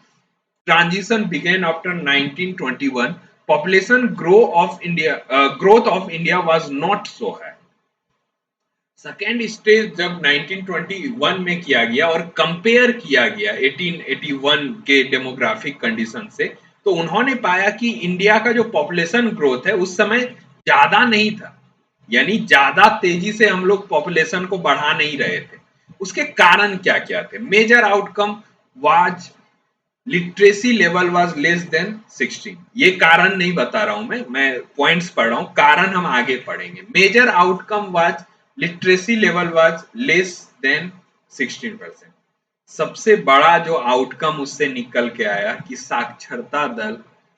S1: transition began after 1921. Population growth of India was not so high. Second stage जब 1921 में किया गया और कंपेयर किया गया 1881 के डेमोग्राफिक कंडीशन से, तो उन्होंने पाया कि इंडिया का जो पॉपुलेशन ग्रोथ है उस समय ज्यादा नहीं था, यानी ज्यादा तेजी से हम लोग पॉपुलेशन को बढ़ा नहीं रहे थे। उसके कारण क्या क्या थे? Major outcome was literacy level was less than 16। ये कारण नहीं बता रहा हूं मैं पॉइंट्स पढ़ रहा हूं, कारण हम आगे पढ़ेंगे। Major outcome was literacy level was less than 16%। सबसे बड़ा जो आउटकम उससे निकल के आया कि साक्षरता दर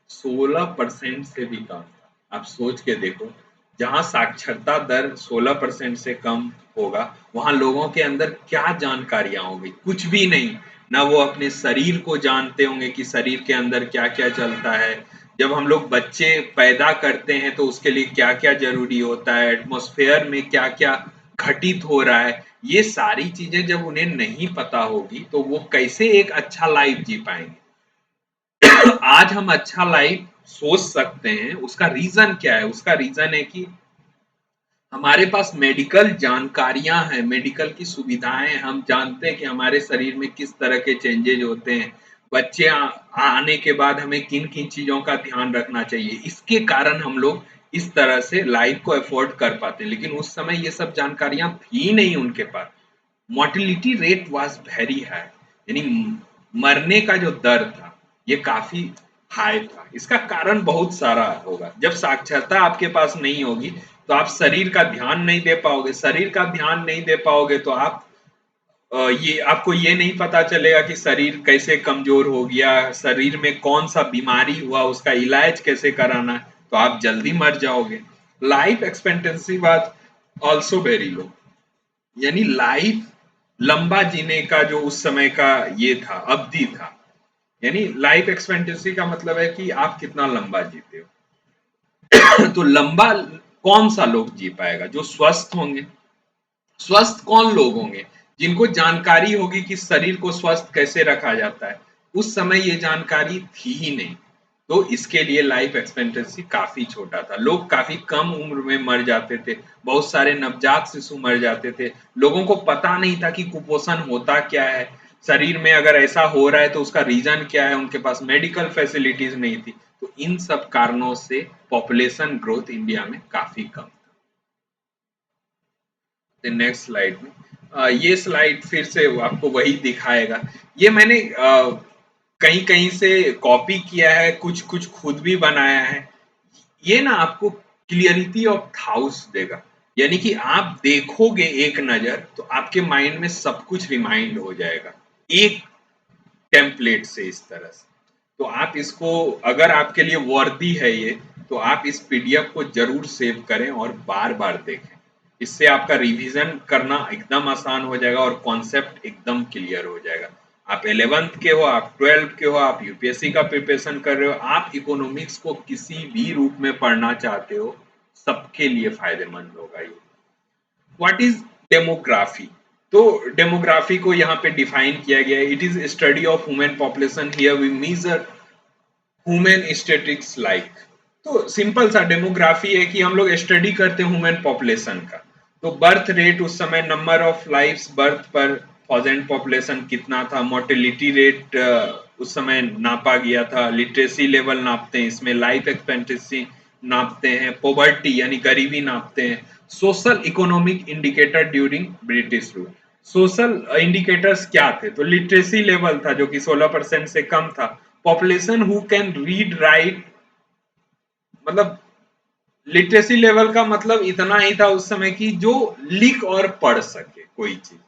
S1: 16% से भी कम था। आप सोच के देखो, जहां साक्षरता दर 16% से कम होगा वहां लोगों के अंदर क्या जानकारियां होंगी? कुछ भी नहीं। ना वो अपने शरीर को जानते होंगे कि शरीर के अंदर क्या क्या चलता है, जब हम लोग बच्चे पैदा करते हैं तो उसके लिए क्या क्या जरूरी होता है, एटमॉस्फेयर में क्या क्या घटित हो रहा है, ये सारी चीजें जब उन्हें नहीं पता होगी तो वो कैसे एक अच्छा लाइफ जी पाएंगे। आज हम अच्छा लाइफ सोच सकते हैं, उसका रीजन क्या है? उसका रीजन है कि हमारे पास मेडिकल जानकारियां हैं, मेडिकल की सुविधाएं हैं, हम जानते हैं कि हमारे शरीर में किस तरह के चेंजेज होते हैं, बच्चे आने के बाद हमें किन किन चीजों का ध्यान रखना चाहिए। इसके कारण हम लोग इस तरह से लाइफ को अफोर्ड कर पाते हैं, लेकिन उस समय ये सब जानकारियां थी नहीं उनके पास। Mortality rate was very high, यानी मरने का जो दर था ये काफी हाई था। इसका कारण बहुत सारा होगा। जब साक्षरता आपके पास नहीं होगी तो आप शरीर का ध्यान नहीं दे पाओगे, शरीर का ध्यान नहीं दे पाओगे तो आप ये आपको ये नहीं पता चलेगा कि शरीर कैसे कमजोर हो गया, शरीर में कौन सा बीमारी हुआ, उसका इलाज कैसे कराना है, तो आप जल्दी मर जाओगे। Life expectancy was also very low, यानी लाइफ लंबा जीने का जो उस समय का ये था, अवधि था। यानी लाइफ एक्सपेक्टेंसी का मतलब है कि आप कितना लंबा जीते हो। तो लंबा कौन सा लोग जी पाएगा? जो स्वस्थ होंगे। स्वस्थ कौन लोग होंगे? जिनको जानकारी होगी कि शरीर को स्वस्थ कैसे रखा जाता है। उस समय ये जानकारी थी ही नहीं, तो इसके लिए लाइफ एक्सपेक्टेंसी काफी छोटा था। लोग काफी कम उम्र में मर जाते थे, बहुत सारे नवजात शिशु मर जाते थे। लोगों को पता नहीं था कि कुपोषण होता क्या है, शरीर में अगर ऐसा हो रहा है तो उसका रीजन क्या है, उनके पास मेडिकल फैसिलिटीज नहीं थी। तो इन सब कारणों से पॉपुलेशन ग्रोथ इंडिया में काफी कम। नेक्स्ट स्लाइड में ये स्लाइड फिर से आपको वही दिखाएगा। ये मैंने कहीं कहीं से कॉपी किया है, कुछ कुछ खुद भी बनाया है। ये ना आपको क्लियरिटी ऑफ हाउस देगा, यानी कि आप देखोगे एक नजर तो आपके माइंड में सब कुछ रिमाइंड हो जाएगा एक टेम्पलेट से, इस तरह से। तो आप इसको, अगर आपके लिए वर्दी है ये, तो आप इस पीडीएफ को जरूर सेव करें और बार बार देखें। इससे आपका रिवीजन करना एकदम आसान हो जाएगा और कॉन्सेप्ट एकदम क्लियर हो जाएगा। आप 11th के हो, आप 12th के हो, आप यूपीएससी का प्रिपरेशन कर रहे हो, आप इकोनॉमिक्स को किसी भी रूप में पढ़ना चाहते हो, सबके लिए फायदेमंद होगा ये। What is demography? तो डेमोग्राफी को यहाँ पे डिफाइन किया गया है। It is study of human population, here we measure human statistics like. तो सिंपल सा डेमोग्राफी है कि हम लोग स्टडी करते हैं ह्यूमन पॉपुलेशन का। तो बर्थ रेट उस समय, नंबर ऑफ लाइफ्स बर्थ पर थाउजेंड पॉपुलेशन कितना था, मोर्टेलिटी रेट उस समय नापा गया था, लिटरेसी लेवल नापते हैं इसमें, लाइफ एक्सपेक्टेंसी नापते हैं, पॉवर्टी यानी गरीबी नापते हैं, social economic indicator during British rule. Social indicators क्या थे? तो लिटरेसी लेवल था जो कि 16% से कम था, population who can read write, मतलब लिटरेसी लेवल का मतलब इतना ही था उस समय की जो लिख और पढ़ सके कोई चीज,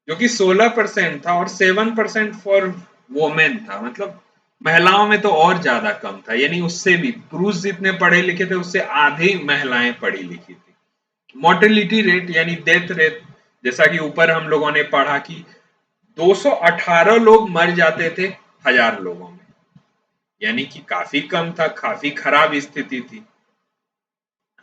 S1: जो कि 16% था, और 7% फॉर वोमेन था, मतलब महिलाओं में तो और ज्यादा कम था। यानी उससे भी पुरुष जितने पढ़े लिखे थे उससे आधी महिलाएं पढ़ी लिखी थी। मोर्टेलिटी रेट यानी डेथ रेट, जैसा कि ऊपर हम लोगों ने पढ़ा कि 218 लोग मर जाते थे 1000 लोगों में, यानी कि काफी कम था, काफी खराब स्थिति थी।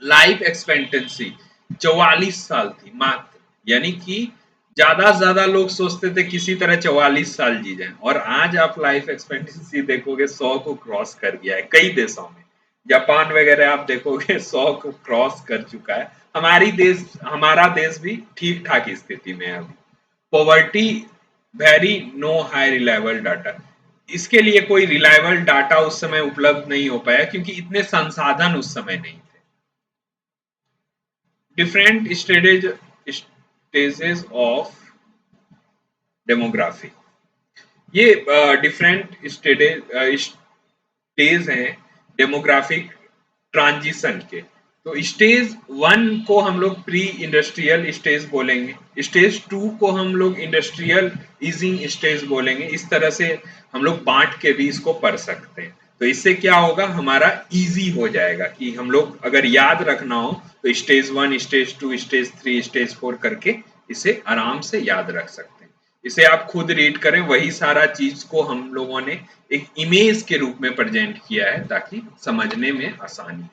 S1: लाइफ एक्सपेक्टेंसी 44 साल थी मात्र, यानी कि ज्यादा से ज्यादा लोग सोचते थे किसी तरह 44 साल जी जाएं, और आज आप लाइफ एक्सपेक्टेंसी देखोगे 100 को क्रॉस कर गया है कई देशों में। जापान वगैरह आप देखोगे 100 को क्रॉस कर चुका है। हमारा देश भी ठीक ठाक स्थिति में है अभी। Poverty very no high reliable data, इसके लिए कोई रिलायबल डाटा उस समय उपलब्ध नहीं हो पाया क्योंकि इतने संसाधन उस समय नहीं थे। डिफरेंट स्टेजेस ऑफ डेमोग्राफी, ये डिफरेंट स्टेज हैं डेमोग्राफिक ट्रांजिशन के। तो स्टेज 1 को हम लोग प्री इंडस्ट्रियल स्टेज बोलेंगे, स्टेज 2 को हम लोग इंडस्ट्रियल ईजिंग स्टेज बोलेंगे। इस तरह से हम लोग बांट के भी इसको पढ़ सकते हैं। तो इससे क्या होगा, हमारा इजी हो जाएगा कि हम लोग अगर याद रखना हो तो स्टेज 1, स्टेज 2, स्टेज 3, स्टेज 4 करके इसे आराम से याद रख सकते हैं। इसे आप खुद रीड करें, वही सारा चीज को हम लोगों ने एक इमेज के रूप में प्रेजेंट किया है ताकि समझने में आसानी हो।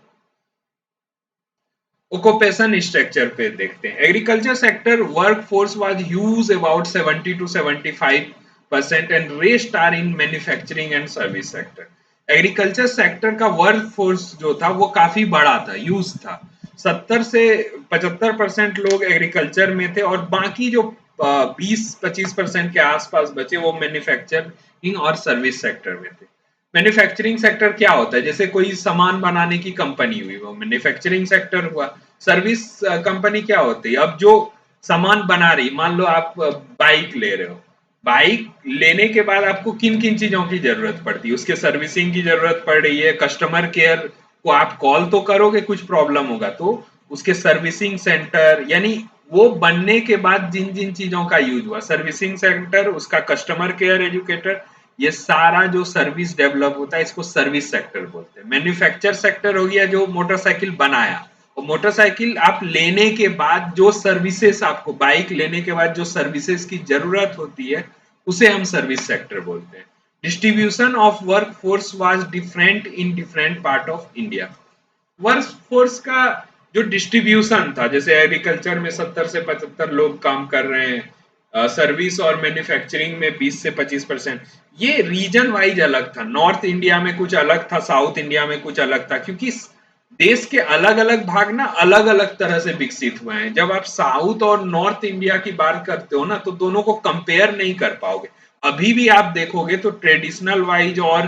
S1: ओक्यूपेशन स्ट्रक्चर पे देखते हैं। Agriculture sector work force was huge about 70 to 75% and rest are in manufacturing and service sector. Agriculture sector का वर्क फोर्स जो था वो काफी बड़ा था, यूज था। 70 से 75% लोग एग्रीकल्चर में थे और बाकी जो 20-25% के आसपास बचे वो मैन्युफैक्चरिंग और सर्विस सेक्टर में थे। मैन्युफैक्चरिंग सेक्टर क्या होता है? जैसे कोई सामान बनाने की कंपनी हुई, वो मैन्युफैक्चरिंग सेक्टर हुआ। सर्विस कंपनी क्या होती है? अब जो सामान बना रही, मान लो आप बाइक ले रहे हो, बाइक लेने के बाद आपको किन किन चीजों की जरूरत पड़ती है, उसके सर्विसिंग की जरूरत पड़ रही है, कस्टमर केयर को आप कॉल तो करोगे, कुछ प्रॉब्लम होगा तो उसके सर्विसिंग सेंटर, यानी वो बनने के बाद जिन जिन चीजों का यूज हुआ, सर्विसिंग सेंटर, उसका कस्टमर केयर एजुकेटर, ये सारा जो सर्विस डेवलप होता है इसको सर्विस सेक्टर बोलते हैं। मैन्युफैक्चर सेक्टर हो गया जो मोटरसाइकिल बनाया, और मोटरसाइकिल आप लेने के बाद जो सर्विसेज, आपको बाइक लेने के बाद जो सर्विसेज की जरूरत होती है उसे हम सर्विस सेक्टर बोलते हैं। Distribution of work force was different in different part of India. Work force का जो डिस्ट्रीब्यूशन था, जैसे एग्रीकल्चर में 70 से 75 लोग काम कर रहे हैं, सर्विस और मैन्युफैक्चरिंग में 20 से 25%, ये रीजन वाइज अलग था। नॉर्थ इंडिया में कुछ अलग था, साउथ इंडिया में कुछ अलग था, क्योंकि देश के अलग अलग भाग ना अलग अलग तरह से विकसित हुए हैं। जब आप साउथ और नॉर्थ इंडिया की बात करते हो ना तो दोनों को कंपेयर नहीं कर पाओगे। अभी भी आप देखोगे तो ट्रेडिशनल वाइज और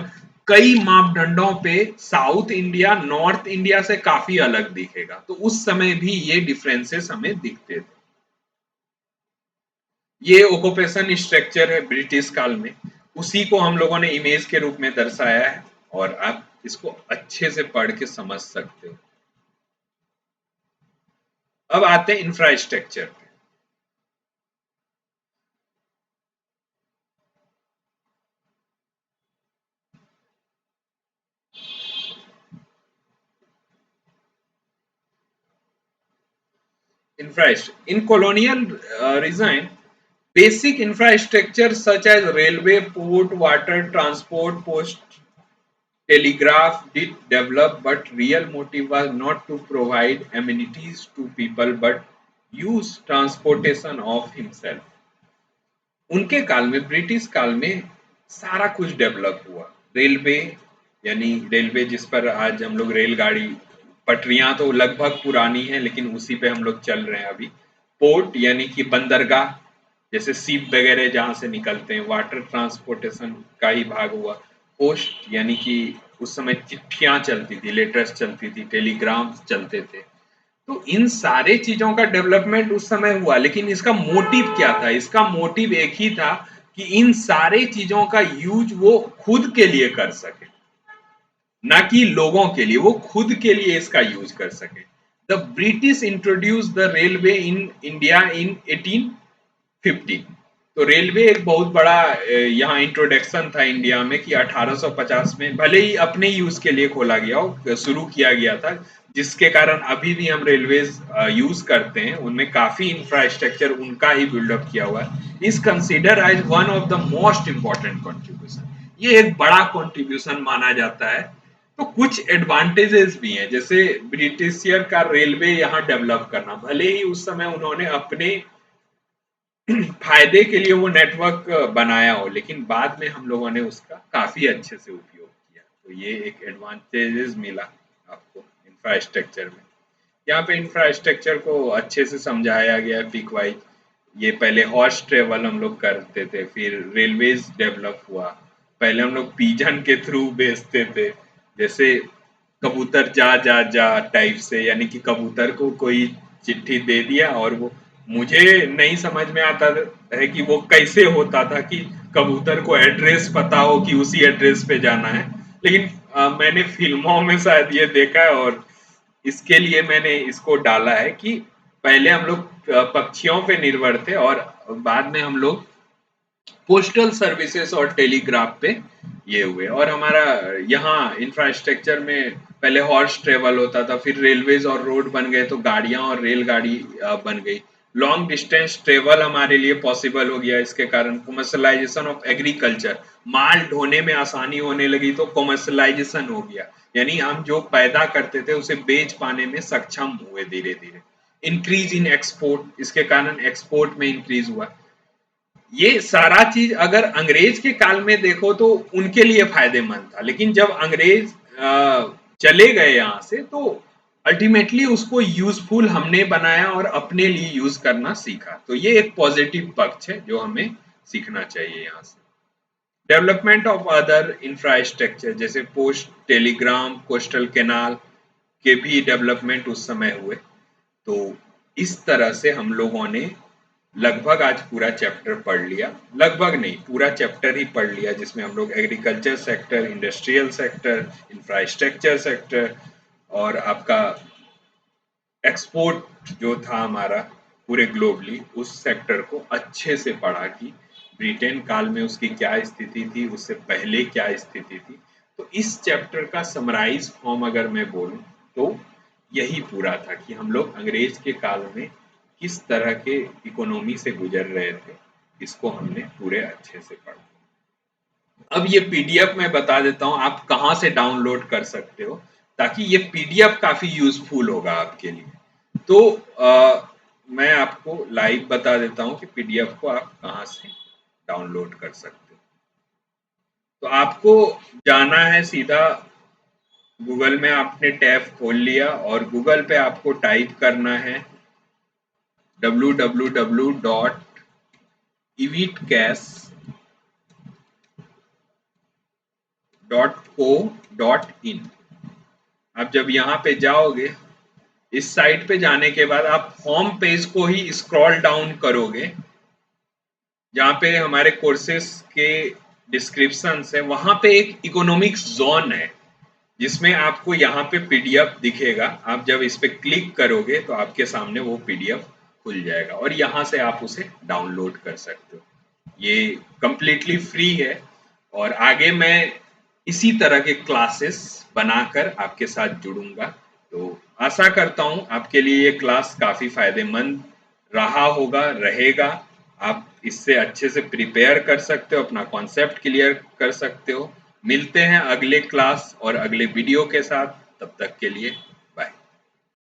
S1: कई मापदंडों पे साउथ इंडिया नॉर्थ इंडिया से काफी अलग दिखेगा, तो उस समय भी ये डिफरेंसेस हमें दिखते थे। ये ऑक्यूपेशन स्ट्रक्चर है ब्रिटिश काल में, उसी को हम लोगों ने इमेज के रूप में दर्शाया है, और आप इसको अच्छे से पढ़ के समझ सकते हो। अब आते हैं इंफ्रास्ट्रक्चर पे। In colonial regime, basic infrastructure such as railway, port, water, transport, post, telegraph did develop, but real motive was not to provide amenities to people but use transportation of himself. उनके काल में, British काल में सारा कुछ develop हुआ। Railway, यानी railway जिस पर आज हम लोग रेलगाड़ी, पटरियां तो लगभग पुरानी है लेकिन उसी पे हम लोग चल रहे हैं अभी। पोर्ट यानी कि बंदरगाह, जैसे सीप वगैरह जहां से निकलते हैं। वाटर ट्रांसपोर्टेशन का ही भाग हुआ। पोस्ट यानी कि उस समय चिट्ठियां चलती थी, लेटर्स चलती थी, टेलीग्राम्स चलते थे। तो इन सारे चीजों का डेवलपमेंट उस समय हुआ, लेकिन इसका मोटिव क्या था? इसका मोटिव एक ही था कि इन सारे चीजों का यूज वो खुद के लिए कर सके, ना कि लोगों के लिए, वो खुद के लिए इसका यूज कर सके। The British introduce the railway in India in 1850। तो रेलवे एक बहुत बड़ा यहाँ इंट्रोडक्शन था इंडिया में कि 1850 में, भले ही अपने यूज के लिए खोला गया हो, शुरू किया गया था, जिसके कारण अभी भी हम रेलवेज यूज करते हैं, उनमें काफी इंफ्रास्ट्रक्चर उनका ही बिल्डअप किया हुआ है। Is consider as one of the most important contribution, ये एक बड़ा कंट्रीब्यूशन माना जाता है। तो कुछ एडवांटेजेस भी हैं, जैसे ब्रिटिशियर का रेलवे यहाँ डेवलप करना, भले ही उस समय उन्होंने अपने फायदे के लिए वो नेटवर्क बनाया हो, लेकिन बाद में हम लोगों ने उसका काफी अच्छे से उपयोग किया, तो ये एक एडवांटेजेस मिला आपको इंफ्रास्ट्रक्चर में। यहाँ पे इंफ्रास्ट्रक्चर को अच्छे से समझाया गया है पिक वाइज। ये पहले हॉर्स ट्रेवल हम लोग करते थे, फिर रेलवेज डेवलप हुआ। पहले हम लोग पीजन के थ्रू भेजते थे, जैसे कबूतर जा जा जा टाइप से, यानी कि कबूतर को कोई चिट्ठी दे दिया, और वो, मुझे नहीं समझ में आता है कि वो कैसे होता था कि कबूतर को एड्रेस पता हो कि उसी एड्रेस पे जाना है, लेकिन मैंने फिल्मों में शायद ये देखा है, और इसके लिए मैंने इसको डाला है कि पहले हम लोग पक्षियों पे निर्भर थे, और बाद में हम लोग पोस्टल सर्विसेज और टेलीग्राफ पे ये हुए। और हमारा यहाँ इंफ्रास्ट्रक्चर में पहले हॉर्स ट्रेवल होता था, फिर रेलवेज और रोड बन गए तो गाड़ियां और रेलगाड़ी बन गई। लॉन्ग डिस्टेंस ट्रेवल हमारे लिए पॉसिबल हो गया इसके कारण। कमर्शलाइजेशन ऑफ एग्रीकल्चर, माल ढोने में आसानी होने लगी तो कमर्शलाइजेशन हो गया, यानी हम जो पैदा करते थे उसे बेच पाने में सक्षम हुए धीरे धीरे। इंक्रीज इन एक्सपोर्ट, इसके कारण एक्सपोर्ट में इंक्रीज हुआ। ये सारा चीज अगर अंग्रेज के काल में देखो तो उनके लिए फायदेमंद था, लेकिन जब अंग्रेज चले गए यहाँ से तो अल्टीमेटली उसको यूजफुल हमने बनाया और अपने लिए यूज करना सीखा। तो ये एक पॉजिटिव पक्ष है जो हमें सीखना चाहिए यहाँ से। डेवलपमेंट ऑफ अदर इंफ्रास्ट्रक्चर, जैसे पोस्ट, टेलीग्राम, कोस्टल कैनाल के भी डेवलपमेंट उस समय हुए। तो इस तरह से हम लोगों ने लगभग आज पूरा चैप्टर पढ़ लिया, लगभग नहीं पूरा चैप्टर ही पढ़ लिया, जिसमें हम लोग agriculture sector, industrial sector, infrastructure sector और आपका एक्सपोर्ट जो था हमारा पूरे ग्लोबली, उस सेक्टर को अच्छे से पढ़ा कि ब्रिटेन काल में उसकी क्या स्थिति थी, उससे पहले क्या स्थिति थी। तो इस चैप्टर का समराइज फॉर्म अगर मैं बोलूं तो यही पूरा था कि हम लोग अंग्रेज के काल में किस तरह के इकोनॉमी से गुजर रहे थे, इसको हमने पूरे अच्छे से पढ़ा। अब ये पीडीएफ मैं बता देता हूँ आप कहाँ से डाउनलोड कर सकते हो, ताकि ये पीडीएफ काफी यूजफुल होगा आपके लिए। तो मैं आपको लाइव बता देता हूँ कि पीडीएफ को आप कहाँ से डाउनलोड कर सकते हो। तो आपको जाना है सीधा गूगल में, आपने टैब खोल लिया और गूगल पे आपको टाइप करना है www.evitcast.co.in। आप जब यहाँ पे जाओगे, इस साइट पे जाने के बाद आप होम पेज को ही स्क्रॉल डाउन करोगे, जहाँ पे हमारे कोर्सेस के डिस्क्रिप्शन है, वहां पे एक इकोनॉमिक्स जोन है जिसमें आपको यहाँ पे पीडीएफ दिखेगा। आप जब इस पे क्लिक करोगे तो आपके सामने वो पीडीएफ खुल जाएगा और यहाँ से आप उसे डाउनलोड कर सकते हो। ये कंप्लीटली फ्री है और आगे मैं इसी तरह के क्लासेस बनाकर आपके साथ जुड़ूंगा। तो आशा करता हूँ आपके लिए ये क्लास काफी फायदेमंद रहा होगा, रहेगा। आप इससे अच्छे से प्रिपेयर कर सकते हो, अपना कॉन्सेप्ट क्लियर कर सकते हो। मिलते हैं अगले क्लास और अगले वीडियो के साथ, तब तक के लिए